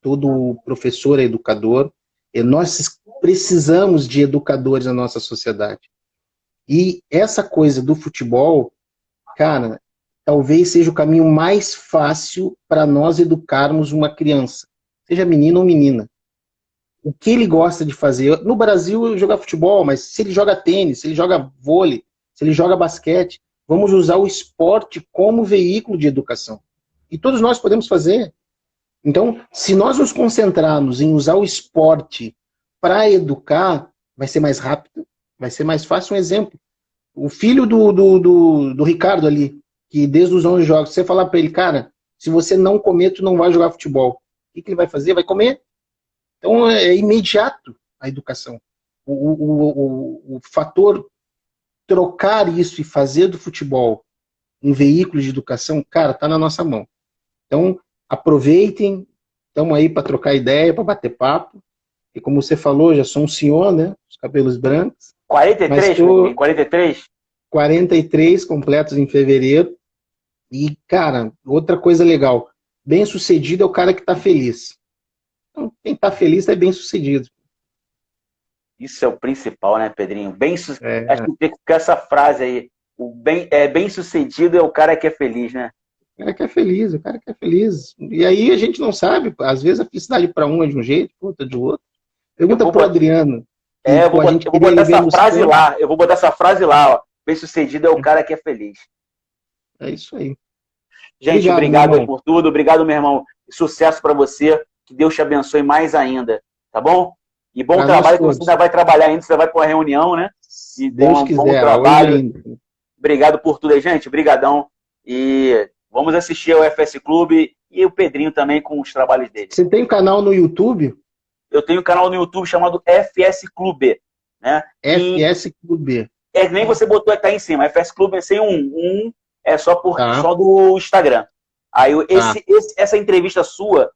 todo professor é educador. E nós precisamos de educadores na nossa sociedade. E essa coisa do futebol, cara, talvez seja o caminho mais fácil para nós educarmos uma criança, seja menino ou menina. O que ele gosta de fazer? No Brasil, jogar futebol, mas se ele joga tênis, se ele joga vôlei, se ele joga basquete, vamos usar o esporte como veículo de educação. E todos nós podemos fazer. Então, se nós nos concentrarmos em usar o esporte para educar, vai ser mais rápido, vai ser mais fácil. Um exemplo, o filho do Ricardo ali, que desde os 11 jogos, você falar para ele, cara, se você não comer, tu não vai jogar futebol. O que ele vai fazer? Vai comer. Então é imediato a educação. O fator trocar isso e fazer do futebol um veículo de educação, cara, tá na nossa mão. Então aproveitem, estamos aí para trocar ideia, para bater papo. E como você falou, já sou um senhor, né? Os cabelos brancos. 43? 43? 43 completos em fevereiro. E, cara, outra coisa legal, bem-sucedido é o cara que tá feliz. Então, quem tá feliz é bem-sucedido. Isso é o principal, né, Pedrinho? Acho que tem que ficar essa frase aí. Bem-sucedido é o cara que é feliz, né? O cara que é feliz, o cara que é feliz. E aí a gente não sabe, às vezes a felicidade para um é de um jeito, para outra de outro. Pergunta pro Adriano. Eu vou botar essa frase lá. Eu vou botar essa frase lá, ó. Bem-sucedido é o cara que é feliz. É isso aí. Gente, obrigado por tudo. Obrigado, meu irmão. Sucesso para você. Que Deus te abençoe mais ainda. Tá bom? E bom trabalho, que você ainda vai trabalhar ainda. Você vai para uma reunião, né? Se Deus quiser. Bom trabalho. Obrigado por tudo aí, gente. Obrigadão. E vamos assistir ao FS Clube e o Pedrinho também com os trabalhos dele. Você tem um canal no YouTube? Eu tenho um canal no YouTube chamado FS Clube. Né? FS Clube. Nem você botou, tá aí em cima. FS Clube é sem é só do Instagram. Aí essa entrevista sua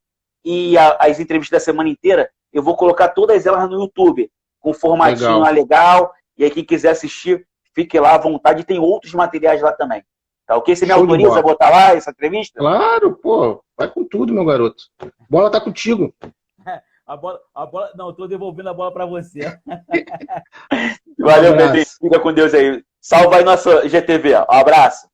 e as entrevistas da semana inteira, eu vou colocar todas elas no YouTube, com formatinho legal. E aí quem quiser assistir, fique lá à vontade. E tem outros materiais lá também. Tá ok? Você me autoriza a botar lá essa entrevista? Claro, pô. Vai com tudo, meu garoto. A bola tá contigo. A bola, não, eu tô devolvendo a bola para você. Valeu, Pedrinho. Fica com Deus aí. Salva aí nossa GTV. Um abraço.